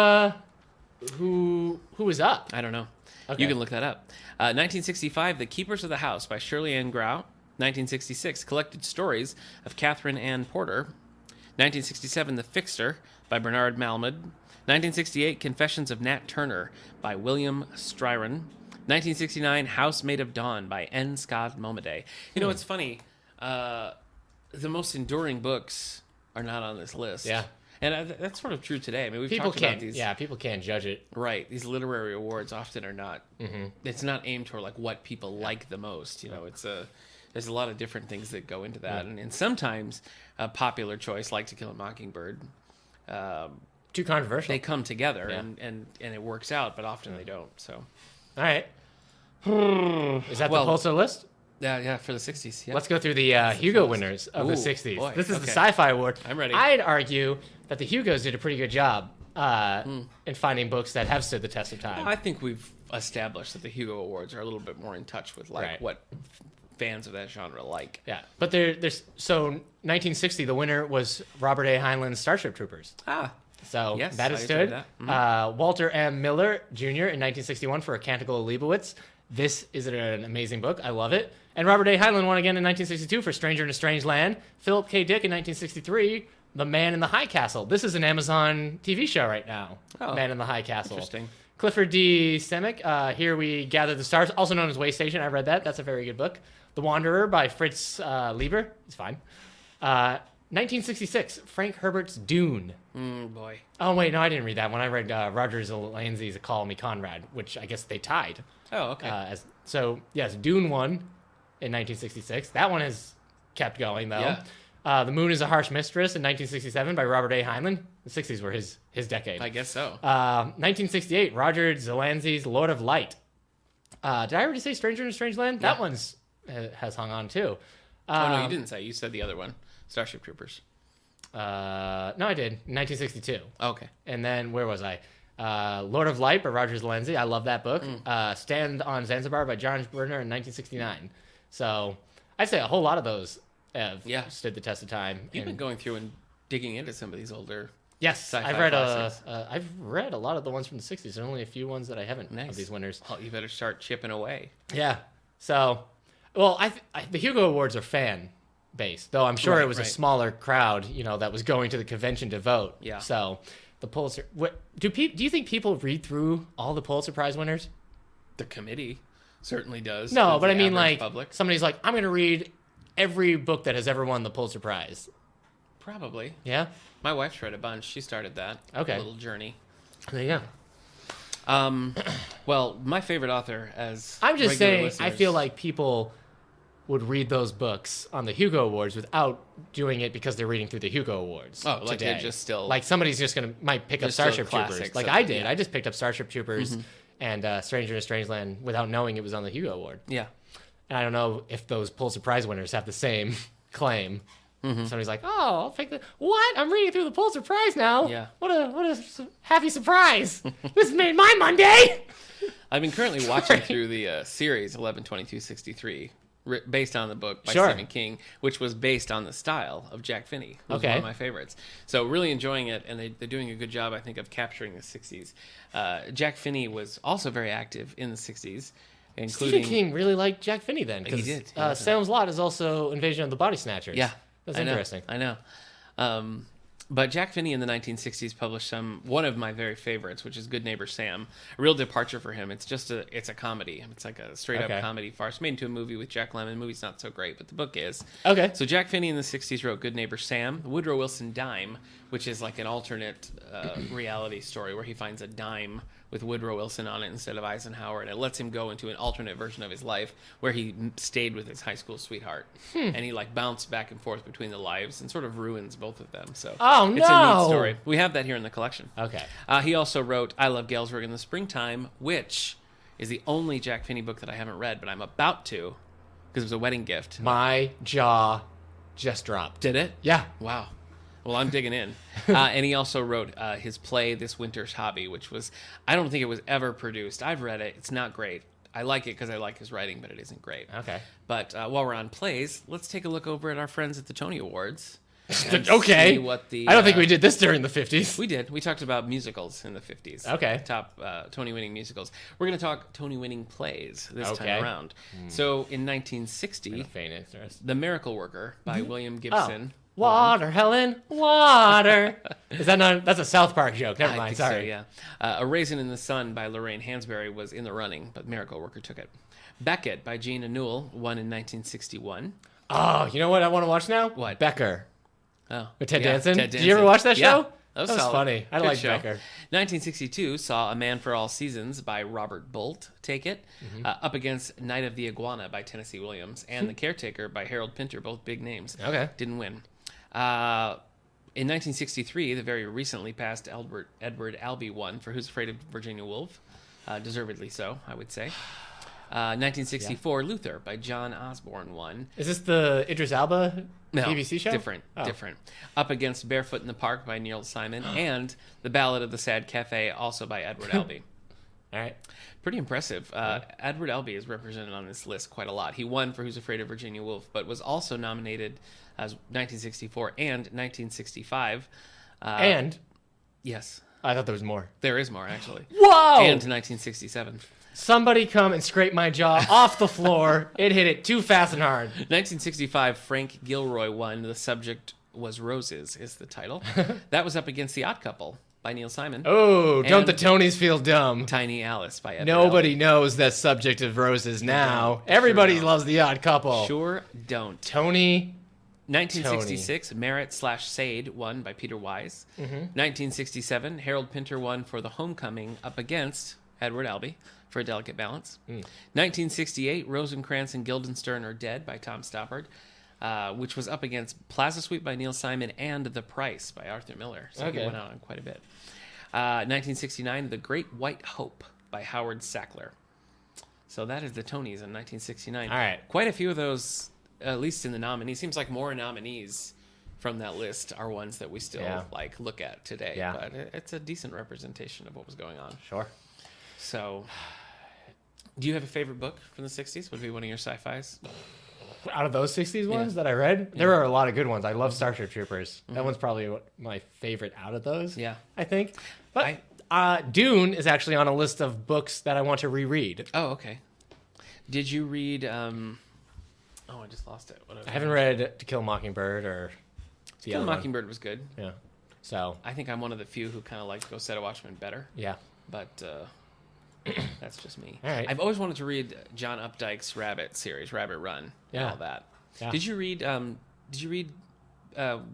was up? I don't know. Okay. You can look that up. 1965, The Keepers of the House by Shirley Ann Grau. 1966, Collected Stories of Catherine Ann Porter. 1967, The Fixer by Bernard Malmud. 1968, Confessions of Nat Turner by William Styron. 1969, House Made of Dawn by N. Scott Momaday. You know, it's funny. The most enduring books are not on this list. Yeah. And that's sort of true today. I mean, we've People talked about can't. these. Yeah, people can't judge it. Right. These literary awards often are not. It's not aimed toward like what people like the most. You know, there's a lot of different things that go into that, and sometimes a popular choice like To Kill a Mockingbird, Too controversial. they come together Yeah. and it works out, but often they don't. So All right. Is that Well, the Pulitzer list? yeah, for the 60s. Yeah. Let's go through the Hugo winners of the Ooh, 60s. boy, This is the okay. Sci-Fi Award. I'm ready. I'd argue that the Hugos did a pretty good job in finding books that have stood the test of time. I think we've established that the Hugo Awards are a little bit more in touch with like Right. what fans of that genre like. Yeah, but there's 1960. The winner was Robert A. Heinlein's Starship Troopers. Ah, So Yes, that I has enjoyed stood. that. Walter M. Miller Jr. in 1961 for A Canticle of Leibowitz. This is an amazing book. I love it. And Robert A. Heinlein won again in 1962 for Stranger in a Strange Land. Philip K. Dick in 1963, The Man in the High Castle. This is an Amazon TV show right now. Oh, Man in the High Castle. interesting. Clifford D. Semick, Here We Gather the Stars, also known as Way Station. I read that. That's a very good book. The Wanderer by Fritz Lieber. It's fine. 1966, Frank Herbert's Dune. Boy. Oh, wait, no, I didn't read that one. I read Roger Zelazny's Call Me Conrad, which I guess they tied. Oh, okay. So, yes, Dune won in 1966. That one has kept going, though. Yeah. The Moon is a Harsh Mistress in 1967 by Robert A. Heinlein. The 60s were his decade. I guess so. 1968, Roger Zelanski's Lord of Light. Did I already say Stranger in a Strange Land? Yeah. That one's has hung on too. Oh, no, you didn't say. You said the other one. Starship Troopers. No, I did. 1962. Okay. And then where was I? Lord of Light by Roger Zelensky. I love that book. Stand on Zanzibar by John Berner in 1969. So I'd say a whole lot of those have stood the test of time. You've been going through and digging into some of these older. Yes, sci-fi I've read classics. I've read a lot of the ones from the 60s. There's only a few ones that I haven't of these winners. Well, you better start chipping away. Yeah. So, well, the Hugo Awards are fan based, though I'm sure it was a smaller crowd, that was going to the convention to vote. Yeah. So, the Pulitzer. Do you think people read through all the Pulitzer Prize winners? The committee certainly does. No, but I mean, public. somebody's like, I'm going to read every book that has ever won the Pulitzer Prize. Probably. Yeah. My wife's read a bunch. She started that. Okay. A little journey. There you go. Well, my favorite author, as I'm just saying, I listeners- feel like people would read those books on the Hugo Awards without doing it because they're reading through the Hugo Awards. Oh, like today. they're just still like somebody's just might pick up They're still Starship Troopers, classics like of I the- did. yeah. I just picked up Starship Troopers and Stranger in a Strange Land without knowing it was on the Hugo Award. Yeah. And I don't know if those Pulitzer Prize winners have the same claim. Somebody's like, "Oh, I'll pick the what? I'm reading through the Pulitzer Prize now. Yeah. What a happy surprise! This made my Monday." I've been currently watching through the series 11/22/63, based on the book by Sure. Stephen King, which was based on the style of Jack Finney. It was Okay. one of my favorites. So really enjoying it, and they're doing a good job, I think, of capturing the 60s. Jack Finney was also very active in the 60s, including... Stephen King really liked Jack Finney then. He did. Salem's Lot is also Invasion of the Body Snatchers. Yeah. That's I know, interesting. I know. But Jack Finney in the 1960s published one of my very favorites, which is Good Neighbor Sam. A real departure for him. It's a comedy. It's like a straight up comedy farce made into a movie with Jack Lemmon. The movie's not so great, but the book is. Okay. So Jack Finney in the 60s wrote Good Neighbor Sam, Woodrow Wilson Dime, which is like an alternate reality story where he finds a dime with Woodrow Wilson on it instead of Eisenhower, and it lets him go into an alternate version of his life where he stayed with his high school sweetheart, and he like bounced back and forth between the lives and sort of ruins both of them. So Oh, it's a no. neat story. We have that here in the collection. Okay. He also wrote I Love Galesburg in the Springtime, which is the only Jack Finney book that I haven't read, but I'm about to because it was a wedding gift. My jaw just dropped. Did it? Yeah. Wow. Well, I'm digging in. And he also wrote his play, This Winter's Hobby, which was, I don't think it was ever produced. I've read it. It's not great. I like it because I like his writing, but it isn't great. Okay. But while we're on plays, let's take a look over at our friends at the Tony Awards. Okay. See what the, I don't think we did this during the 50s. We did. We talked about musicals in the 50s. Okay. Top Tony-winning musicals. We're going to talk Tony-winning plays this Okay. time around. So in 1960, Faint interest. The Miracle Worker by William Gibson. Water, Helen, water. Is that not? That's a South Park joke. Never I mind. think Sorry. so, yeah. A Raisin in the Sun by Lorraine Hansberry was in the running, but Miracle Worker took it. Beckett by Gina Newell won in 1961. Oh, you know what I want to watch now? What? Becker Oh, with Ted yeah, Danson. Ted Did you ever watch that Yeah, show? that was was solid. funny. I Good like show. Becker. 1962 saw A Man for All Seasons by Robert Bolt take it, up against Night of the Iguana by Tennessee Williams, and The Caretaker by Harold Pinter, both big names. Okay. Didn't win. In 1963, the very recently passed Edward Albee won for Who's Afraid of Virginia Woolf. Deservedly so, I would say. 1964, Luther by John Osborne won. Is this the Idris Elba No, BBC show? different. Up against Barefoot in the Park by Neil Simon, and The Ballad of the Sad Cafe, also by Edward Albee. All right. Pretty impressive. Edward Albee is represented on this list quite a lot. He won for Who's Afraid of Virginia Woolf, but was also nominated as 1964 and 1965. And Yes, I thought there was more. there is more, actually. Whoa! And 1967. Somebody come and scrape my jaw off the floor. It hit it too fast and hard. 1965, Frank Gilroy won. The subject was Roses, is the title. That was up against The Odd Couple by Neil Simon. Oh, don't And the Tonys feel dumb? Tiny Alice by Edward Nobody Albee. knows that subject of roses now. don't. Everybody Sure don't. loves the Odd Couple. Sure don't. Tony. 1966, Merit/Sade won by Peter Wise. 1967, Harold Pinter won for The Homecoming up against Edward Albee for A Delicate Balance. 1968, Rosencrantz and Guildenstern Are Dead by Tom Stoppard. which was up against Plaza Suite by Neil Simon and The Price by Arthur Miller. So he went out on quite a bit. 1969, The Great White Hope by Howard Sackler. So that is the Tonys in 1969. All right. Quite a few of those, at least in the nominees. Seems like more nominees from that list are ones that we still look at today. Yeah. But it's a decent representation of what was going on. Sure. So, do you have a favorite book from the 60s? Would be one of your sci-fis? Out of those 60s ones that I read, there are a lot of good ones. I love Starship Troopers. That one's probably my favorite out of those. Yeah. I think. But Dune is actually on a list of books that I want to reread. Oh, okay. Did you read... I just lost it. I haven't read To Kill a Mockingbird or... To Kill a Mockingbird was good. Yeah. So... I think I'm one of the few who kind of like Go Set a Watchman better. Yeah. But... that's just me. All right. I've always wanted to read John Updike's Rabbit series, Rabbit Run, and all that. Yeah. Did you read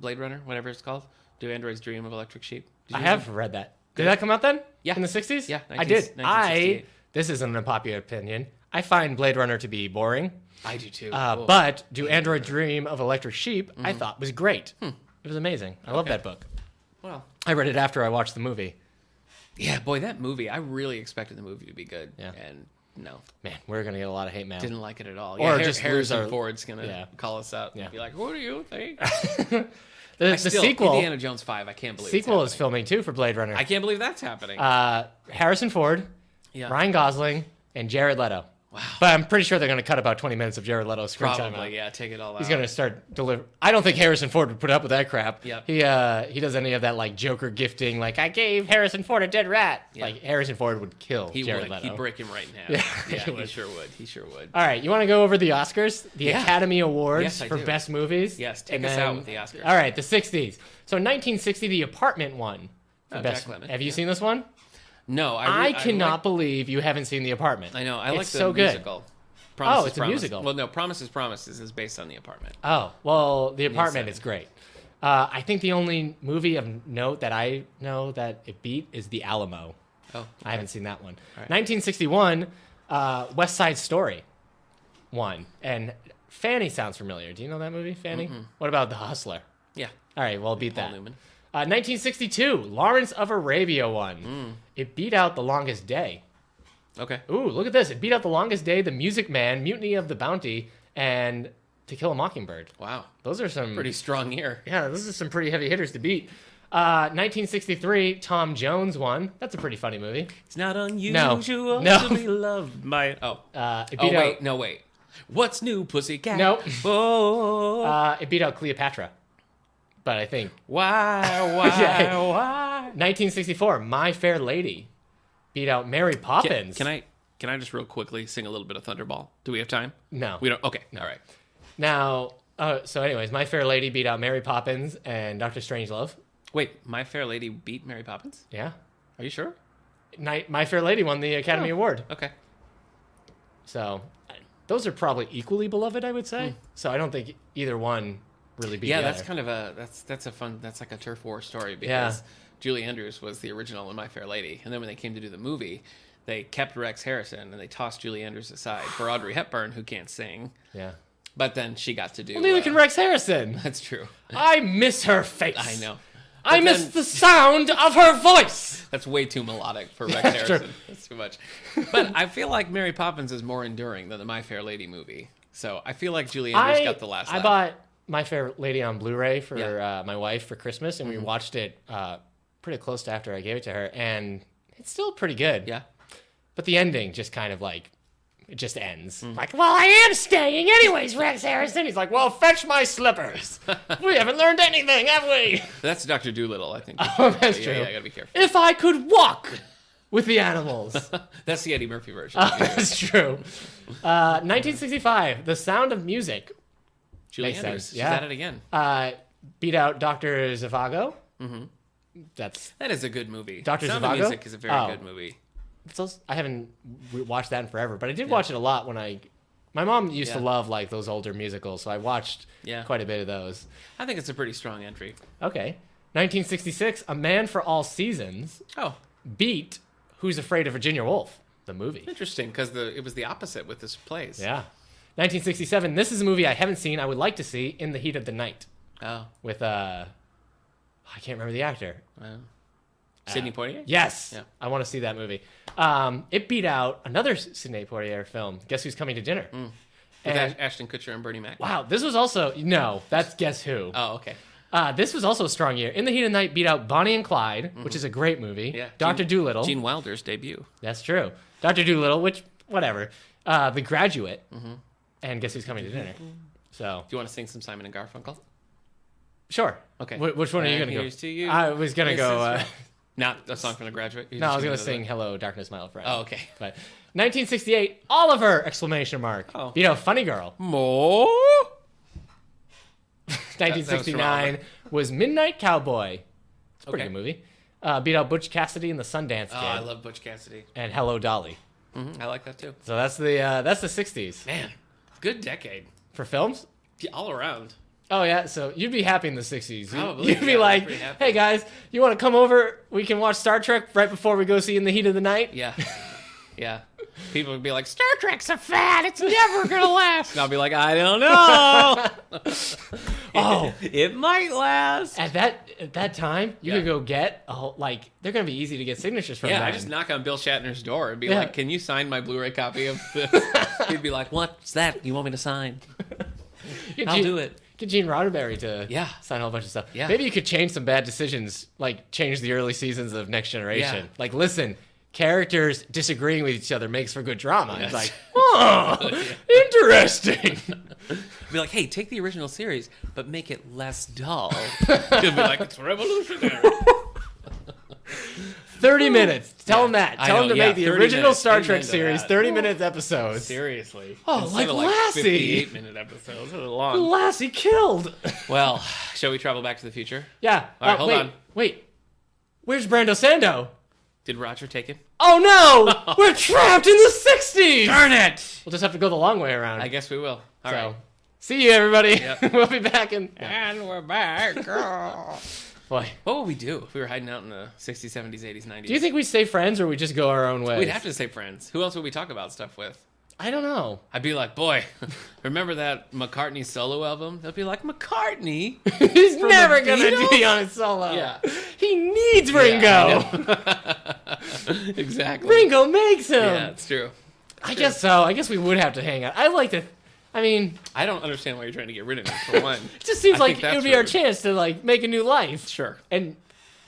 Blade Runner, whatever it's called? Do Androids Dream of Electric Sheep? I have read that. Did that come out then? Yeah. In the 60s? Yeah. I did. This isn't an unpopular opinion. I find Blade Runner to be boring. I do too. But Do Androids Dream of Electric Sheep, I thought was great. It was amazing. I love that book. Well, I read it after I watched the movie. Yeah, boy, that movie, I really expected the movie to be good. Yeah. And no. Man, we're going to get a lot of hate mail. Didn't like it at all. Or just Harrison Ford's going to call us out and be like, what do you think? the sequel, Indiana Jones 5, I can't believe sequel is filming too for Blade Runner. I can't believe that's happening. Harrison Ford, Ryan Gosling, and Jared Leto. Wow. But I'm pretty sure they're going to cut about 20 minutes of Jared Leto's screen time. Probably, yeah, take it all out. He's going to start delivering. I don't think Harrison Ford would put up with that crap. Yep. He does any of that like Joker gifting, like I gave Harrison Ford a dead rat. Yeah. Like Harrison Ford would kill Jared Leto. He'd break him right in half. Yeah, he sure would. He sure would. All right, you want to go over the Oscars, the Academy Awards for Best Movies? Yes, take us out with the Oscars. All right, the 60s. So 1960, The Apartment won. Jack Lemmon. Have you seen this one? No, I cannot believe you haven't seen The Apartment. I know. I like the musical. It's a musical. Well, no, Promises is based on The Apartment. Oh, well, The Apartment is great. I think the only movie of note that I know that it beat is The Alamo. Oh, okay. I haven't seen that one. Right. 1961, West Side Story won. And Fanny sounds familiar. Do you know that movie, Fanny? Mm-mm. What about The Hustler? Yeah. All right, well, beat Paul that. Newman. 1962, Lawrence of Arabia won. It beat out The Longest Day. Okay. Ooh, look at this. It beat out The Longest Day, The Music Man, Mutiny of the Bounty, and To Kill a Mockingbird. Wow. Those are some... Pretty strong year. Yeah, those are some pretty heavy hitters to beat. 1963, Tom Jones won. That's a pretty funny movie. It's not unusual to be loved by... wait. What's new, pussycat? Nope. Oh. It beat out Cleopatra. But I think... Why? 1964, My Fair Lady. Beat out Mary Poppins. Can I just real quickly sing a little bit of Thunderball? Do we have time? No. We don't. Okay. No. All right. Now, so anyways, My Fair Lady beat out Mary Poppins and Dr. Strangelove. Wait, My Fair Lady beat Mary Poppins? Yeah. Are you sure? My Fair Lady won the Academy Award. Okay. So, those are probably equally beloved, I would say. So I don't think either one really beat the other. That's kind of that's a fun, that's like a turf war story because... Julie Andrews was the original in My Fair Lady. And then when they came to do the movie, they kept Rex Harrison and they tossed Julie Andrews aside for Audrey Hepburn, who can't sing. Yeah. But then she got to do... Well, neither can Rex Harrison. That's true. I miss her face. I know. I miss the sound of her voice. That's way too melodic for Rex Harrison. True. That's too much. But I feel like Mary Poppins is more enduring than the My Fair Lady movie. So I feel like Julie Andrews got the last laugh. I bought My Fair Lady on Blu-ray for my wife for Christmas, and we watched it... pretty close to after I gave it to her, and it's still pretty good. Yeah. But the ending just kind of like, it just ends. Like, well, I am staying anyways, Rex Harrison. He's like, well, fetch my slippers. We haven't learned anything, have we? That's Dr. Doolittle, I think. Oh, that's true. Yeah, I gotta be careful. If I could walk with the animals. That's the Eddie Murphy version. That's true. 1965, The Sound of Music. Julie Andrews. She's at it again. Beat out Dr. Zhivago. Mm-hmm. That is a good movie. Dr. Sound Zhivago? of Music is a very good movie. I haven't watched that in forever, but I did watch it a lot when my mom used to love like those older musicals, so I watched quite a bit of those. I think it's a pretty strong entry. Okay. 1966, A Man for All Seasons beat Who's Afraid of Virginia Woolf, the movie. Interesting, because it was the opposite with this plays. Yeah. 1967. This is a movie I haven't seen. I would like to see. In the Heat of the Night. Oh. With I can't remember the actor. Sidney Poitier? Yes. Yeah. I want to see that movie. It beat out another Sidney Poitier film, Guess Who's Coming to Dinner? With Ashton Kutcher and Bernie Mac. Wow, this was also... No, that's Guess Who. Oh, okay. This was also a strong year. In the Heat of the Night beat out Bonnie and Clyde, which is a great movie. Yeah. Dr. Dolittle. Gene Wilder's debut. That's true. Dr. Dolittle, which, whatever. The Graduate. And Guess Who's Coming to Dinner? So... Do you want to sing some Simon and Garfunkel? Sure. Okay. Which one are you going to go? Here's to you. I was going to go... Not a song from The Graduate? No, I was going to sing Hello, Darkness, My Old Friend. Oh, okay. But 1968, Oliver! Exclamation mark. Oh. You know, Funny Girl. More? 1969 was Midnight Cowboy. It's a pretty Okay. good movie. Beat out Butch Cassidy and the Sundance Kid. Oh, I love Butch Cassidy. And Hello, Dolly. I like that too. So that's the 60s. Man, good decade. For films? Yeah, all around. Oh, yeah. So you'd be happy in the 60s. Probably, You'd be yeah, like, pretty happy. hey, guys, you want to come over? We can watch Star Trek right before we go see In the Heat of the Night? Yeah. Yeah. People would be like, Star Trek's a fad. It's never going to last. And I'll be like, I don't know. Oh. It might last. At that time, you Yeah. could go get a whole, like, they're going to be easy to get signatures from. Yeah, then. I just knock on Bill Shatner's door and be Yeah. like, can you sign my Blu-ray copy of this? He'd be like, what's that you want me to sign? Get I'll do it. Get Gene Roddenberry to Yeah. sign a whole bunch of stuff. Yeah. Maybe you could change some bad decisions, like change the early seasons of Next Generation. Yeah. Like, listen, characters disagreeing with each other makes for good drama. Yes. It's like, oh, interesting. Be like, hey, take the original series, but make it less dull. He'll be like, it's revolutionary. 30 minutes. Tell them that. I Tell them know, to yeah, make the 30 original minutes. Star Amen Trek to series that. 30 minutes episodes. Seriously. Oh, Instead like of Lassie. 58-minute episodes. They're long. Lassie killed. Well, shall we travel back to the future? Yeah. All right, hold wait, on. Wait. Where's Brando Sando? Did Roger take him? Oh no! We're trapped in the 60s! Darn it! We'll just have to go the long way around. I guess we will. All right. See you, everybody. Yep. We'll be back in. And we're back. Boy. What would we do if we were hiding out in the 60s, 70s, 80s, 90s? Do you think we stay friends or we just go our own way? We'd have to stay friends. Who else would we talk about stuff with? I don't know. I'd be like, boy, remember that McCartney solo album? They'll be like, McCartney? He's From never the going to Beatles? be on his solo. Yeah. He needs Ringo. Yeah, exactly. Ringo makes him. Yeah, it's true. I guess so. I guess we would have to hang out. I like to. I mean, I don't understand why you're trying to get rid of me, for one. it just seems I like think it would that's be our rude. chance to like make a new life. Sure. And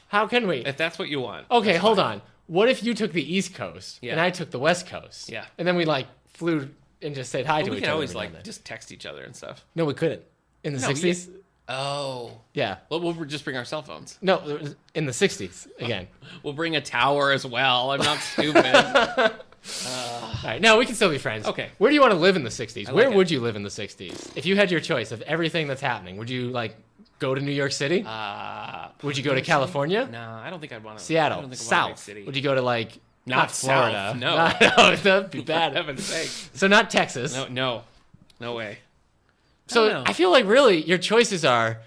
how can we? If that's what you want. Okay, that's hold fine. on. What if you took the East Coast Yeah. and I took the West Coast? Yeah. And then we like flew and just said hi to We each could other. always every now and like then. just text each other and stuff. No, we couldn't. In the No, 60s? Oh. Yeah. Well, we'll just bring our cell phones. No, in the 60s again. We'll bring a tower as well. I'm not stupid. All right. No, we can still be friends. Okay. Where do you want to live in the 60s? I Where like it. would you live in the 60s? If you had your choice of everything that's happening, would you like go to New York City? Would you go to California? No, I don't think I'd want to. I Seattle? don't think I'd want a big South? city. Would you go to like Not Florida? South, no. No, that'd be For bad. heaven's sake. So not Texas. No way. So don't know. I feel like really your choices are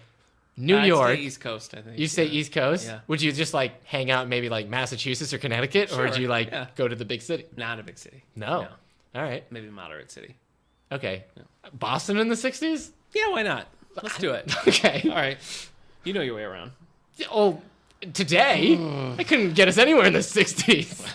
New I'd York. stay East Coast, I think. You say East Coast. Yeah. Would you just like hang out in maybe like Massachusetts or Connecticut, or would Sure, you like yeah. go to the big city? Not a big city. No. All right. Maybe a moderate city. Okay. Boston in the 60s? Yeah, why not? Let's do it. Okay. All right. You know your way around. Oh, today I couldn't get us anywhere in the 60s.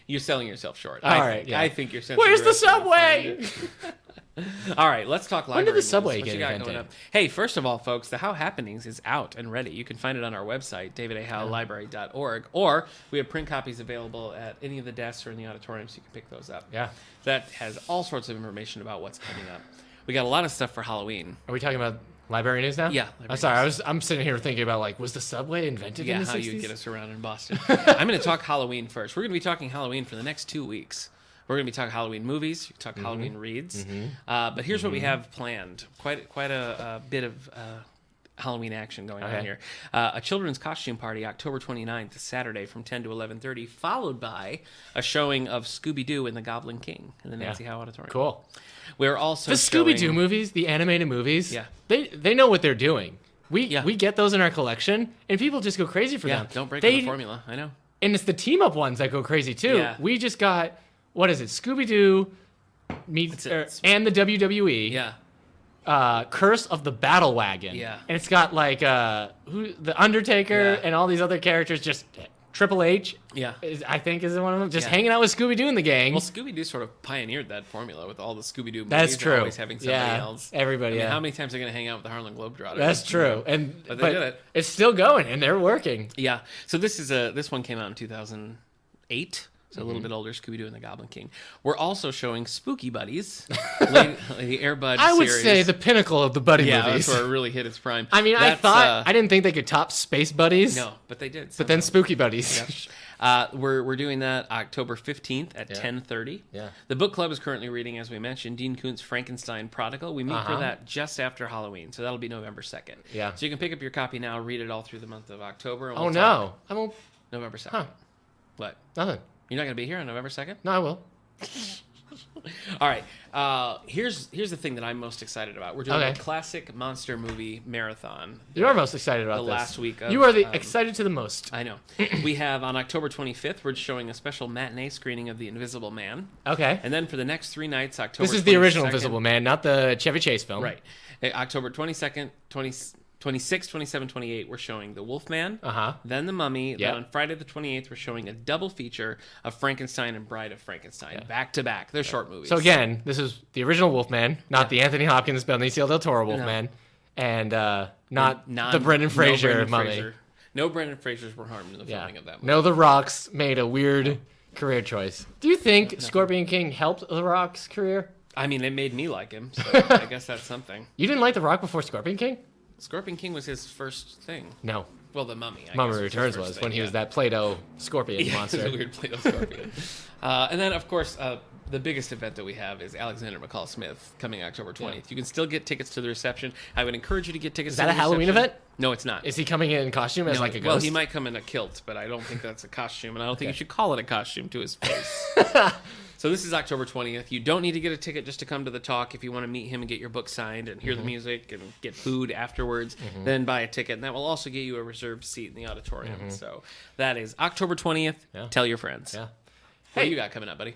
You're selling yourself short. All right, yeah. I think you're sense Where's of the direction will find subway? it. All right, let's talk library. When did the movies. subway What get you got invented? going up? Hey, first of all, folks, the How Happenings is out and ready. You can find it on our website, davidahowlibrary.org, or we have print copies available at any of the desks or in the auditorium, so you can pick those up. Yeah. That has all sorts of information about what's coming up. We got a lot of stuff for Halloween. Are we talking about library news now? Yeah, I'm library sorry. news. I'm sitting here thinking about like, was the subway invented Yeah, in the how 60s? you get us around in Boston. I'm going to talk Halloween first. We're going to be talking Halloween for the next 2 weeks. We're going to be talking Halloween movies. You can talk Halloween reads. But here's what we have planned. Quite a bit of Halloween action going on here. A children's costume party, October 29th, Saturday from 10 to 11:30, followed by a showing of Scooby-Doo and the Goblin King in the Nancy Howe Auditorium. Cool. We're also The Scooby-Doo showing- movies, the animated movies, Yeah. they know what they're doing. We Yeah. we get those in our collection, and people just go crazy for Yeah, them. don't break They- the formula. I know. And it's the team-up ones that go crazy, too. Yeah. We just got, what is it, Scooby-Doo, meets and the WWE. Yeah. Curse of the Battle Wagon. Yeah. And it's got like the Undertaker and all these other characters. Just Triple H. Yeah. I think is one of them. Just hanging out with Scooby-Doo and the gang. Well, Scooby-Doo sort of pioneered that formula with all the Scooby-Doo movies. That's true. Always having somebody else. Everybody. How many times are they going to hang out with the Harlem Globetrotters? That's true. But they did it. It's still going and they're working. Yeah. So this one came out in 2008. So a little bit older, Scooby-Doo and the Goblin King. We're also showing Spooky Buddies, the Air Bud I would series. say the pinnacle of the buddy movies. Yeah, that's where it really hit its prime. I mean, I didn't think they could top Space Buddies. No, but they did. But then Spooky Buddies. Yeah. We're doing that October 15th at 10:30. Yeah. The book club is currently reading, as we mentioned, Dean Koontz' Frankenstein Prodigal. We meet for that just after Halloween, so that'll be November 2nd. Yeah. So you can pick up your copy now, read it all through the month of October. And Oh, no. I won't. November 2nd. Huh. What? Nothing. You're not going to be here on November 2nd? No, I will. All right. Here's the thing that I'm most excited about. We're doing a classic monster movie marathon. You are most excited about the this. last week of, you are the excited to the most. I know. We have on October 25th, we're showing a special matinee screening of The Invisible Man. Okay. And then for the next 3 nights, October This is the original 22nd Invisible Man, not the Chevy Chase film. Right. October 22nd, 26, 27, 28, we're showing The Wolfman. Then The Mummy. Then on Friday the 28th, we're showing a double feature of Frankenstein and Bride of Frankenstein. Back to back. They're short movies. So again, this is the original Wolfman, not the Anthony Hopkins, Benicio del Toro Wolfman, and not the Brendan Fraser Mummy. No Brendan Frasers were harmed in the filming of that movie. No, The Rock's made a weird career choice. Do you think Scorpion King helped The Rock's career? I mean, it made me like him, so I guess that's something. You didn't like The Rock before Scorpion King? Scorpion King was his first thing. No. Well, The Mummy. Mummy Returns was when he was that Play-Doh scorpion monster. The weird Play-Doh scorpion. And then, of course, the biggest event that we have is Alexander McCall Smith coming October 20th. Yeah. You can still get tickets to the reception. I would encourage you to get tickets to the reception. Is that a Halloween event? No, it's not. Is he coming in costume as like a ghost? Well, he might come in a kilt, but I don't think that's a costume, and I don't think you should call it a costume to his face. So this is October 20th. You don't need to get a ticket just to come to the talk. If you want to meet him and get your book signed and hear the music and get food afterwards, then buy a ticket. And that will also get you a reserved seat in the auditorium. So that is October 20th. Yeah. Tell your friends. Yeah. What do you got coming up, buddy?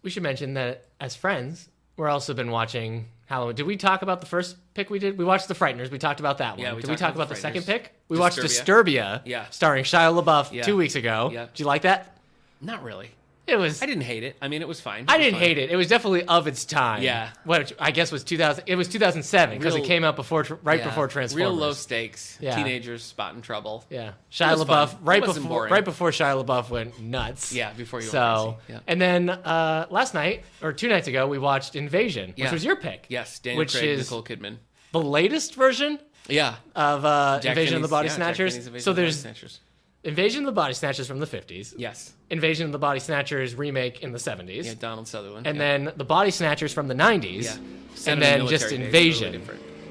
We should mention that as friends, we're also been watching Halloween. Did we talk about the first pick we did? We watched The Frighteners. We talked about that one. Yeah, did we talk about the second pick? We Disturbia. watched Disturbia, starring Shia LaBeouf 2 weeks ago. Yeah. Did you like that? Not really. It was. I didn't hate it. I mean, it was fine. I didn't hate it. It was definitely of its time. Yeah. Which I guess was 2000. It was 2007 because it came out before before Transformers. Real low stakes. Yeah. Teenagers spotting trouble. Yeah. Shia LaBeouf right before Shia LaBeouf went nuts. Yeah. Before you. Went crazy. Yeah. And then last night or 2 nights ago we watched Invasion, which was your pick. Yes. Daniel Craig, Nicole Kidman. The latest version. Yeah. Of Invasion of the Body Snatchers. So there's Invasion of the Body Snatchers from the 50s. Yes. Invasion of the Body Snatchers remake in the 70s. Yeah, Donald Sutherland. And then the Body Snatchers from the 90s. Yeah. And then just Invasion.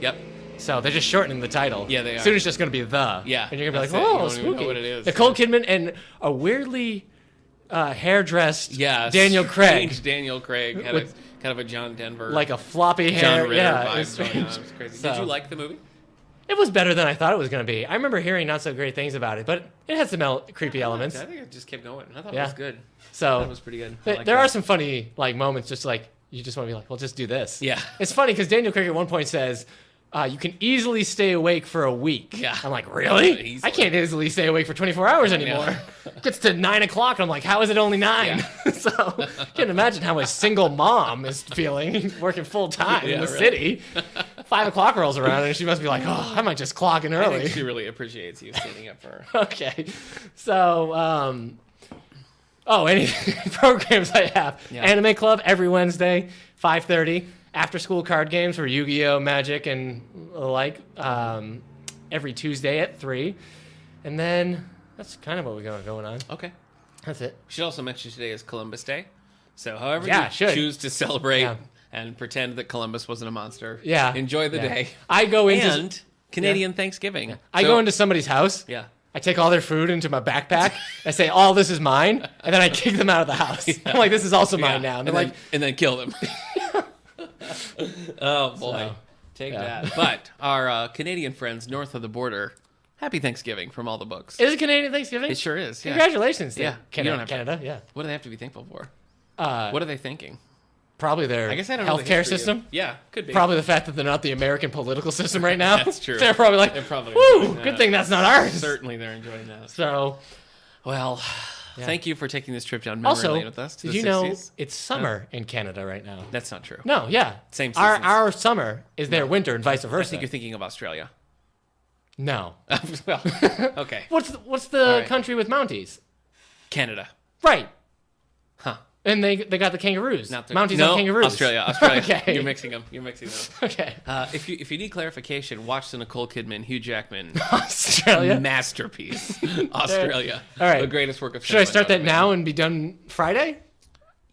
Yep. So they're just shortening the title. Yeah, they are. Soon it's just going to be the. Yeah. And you're going to be like, oh, spooky. Even know what it is. Nicole Kidman and a weirdly hair-dressed Daniel Craig. Strange Daniel Craig had kind of a John Denver. Like a floppy hair. John Ritter vibe going on. It was crazy. Did you like the movie? It was better than I thought it was going to be. I remember hearing not so great things about it, but it had some creepy elements. I think it just kept going. I thought it was good. So that was pretty good. There are some funny moments, just like you just want to be like, well, just do this. Yeah. It's funny because Daniel Craig at one point says, you can easily stay awake for a week. Yeah. I'm like, really? I can't easily stay awake for 24 hours anymore. It gets to 9 o'clock, and I'm like, how is it only 9? Yeah. So I can't imagine how a single mom is feeling working full time in the city. 5 o'clock rolls around, and she must be like, oh, I might just clock in early. I think she really appreciates you standing up for her. Okay. So, any programs I have. Yeah. Anime Club every Wednesday, 5:30. After school card games for Yu-Gi-Oh, Magic, and the like. Every Tuesday at 3. And then that's kind of what we got going on. Okay. That's it. We should also mention today is Columbus Day. So however you choose to celebrate and pretend that Columbus wasn't a monster, enjoy the day. I go into... And Canadian Thanksgiving. Yeah. I go into somebody's house. Yeah. I take all their food into my backpack. I say, all this is mine. And then I kick them out of the house. I'm like, this is also mine now. And they're and then kill them. Oh, boy. So, take that. But our Canadian friends north of the border, happy Thanksgiving from all the books. Is it Canadian Thanksgiving? It sure is. Yeah. Congratulations. Yeah. Canada. Yeah. What do they have to be thankful for? What are they thinking? Probably their I guess I don't know the healthcare history of- system. Yeah, could be. Probably the fact that they're not the American political system right now. That's true. They're probably like, They're probably woo, enjoying that. good thing that's not ours. Certainly they're enjoying that. So, Well, Yeah. thank you for taking this trip down memory also, lane with us. To did the you know 60s. it's summer in Canada right now? That's not true. No, yeah. Same Our seasons. our summer is their winter and vice I versa. think you're thinking of Australia. No. Well, okay. What's the All right. country with Mounties? Canada. Right. Huh. And they got the kangaroos. Not the, Mounties no, on kangaroos. Australia. Okay. You're mixing them. Okay. If you need clarification, watch the Nicole Kidman, Hugh Jackman Australia. masterpiece, Australia. All right. The greatest work of Should I cinema start that ever now made. and be done Friday?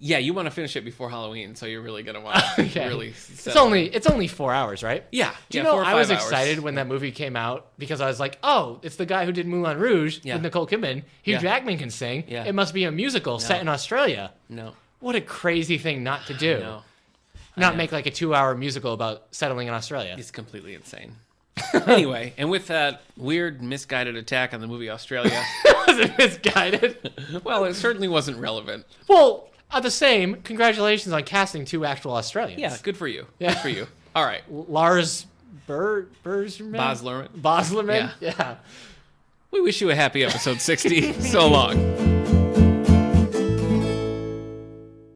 Yeah, you want to finish it before Halloween, so you're really gonna want to Okay. really. It's only 4 hours, right? Yeah. Do you yeah, know 4 or I was 5 hours. excited when that movie came out because I was like, oh, it's the guy who did Moulin Rouge Yeah. with Nicole Kidman. Hugh Yeah. Jackman can sing. Yeah. It must be a musical set in Australia. No. What a crazy thing not to do. No. Not make like a 2-hour musical about settling in Australia. It's completely insane. Anyway, and with that weird misguided attack on the movie Australia, Was it misguided? well, it certainly wasn't relevant. Well, the same. Congratulations on casting 2 actual Australians. Yeah, good for you. Yeah. Good for you. All right. Lars Burzerman? Baz Luhrmann. Boslerman? Yeah. Yeah. We wish you a happy episode 60. So long.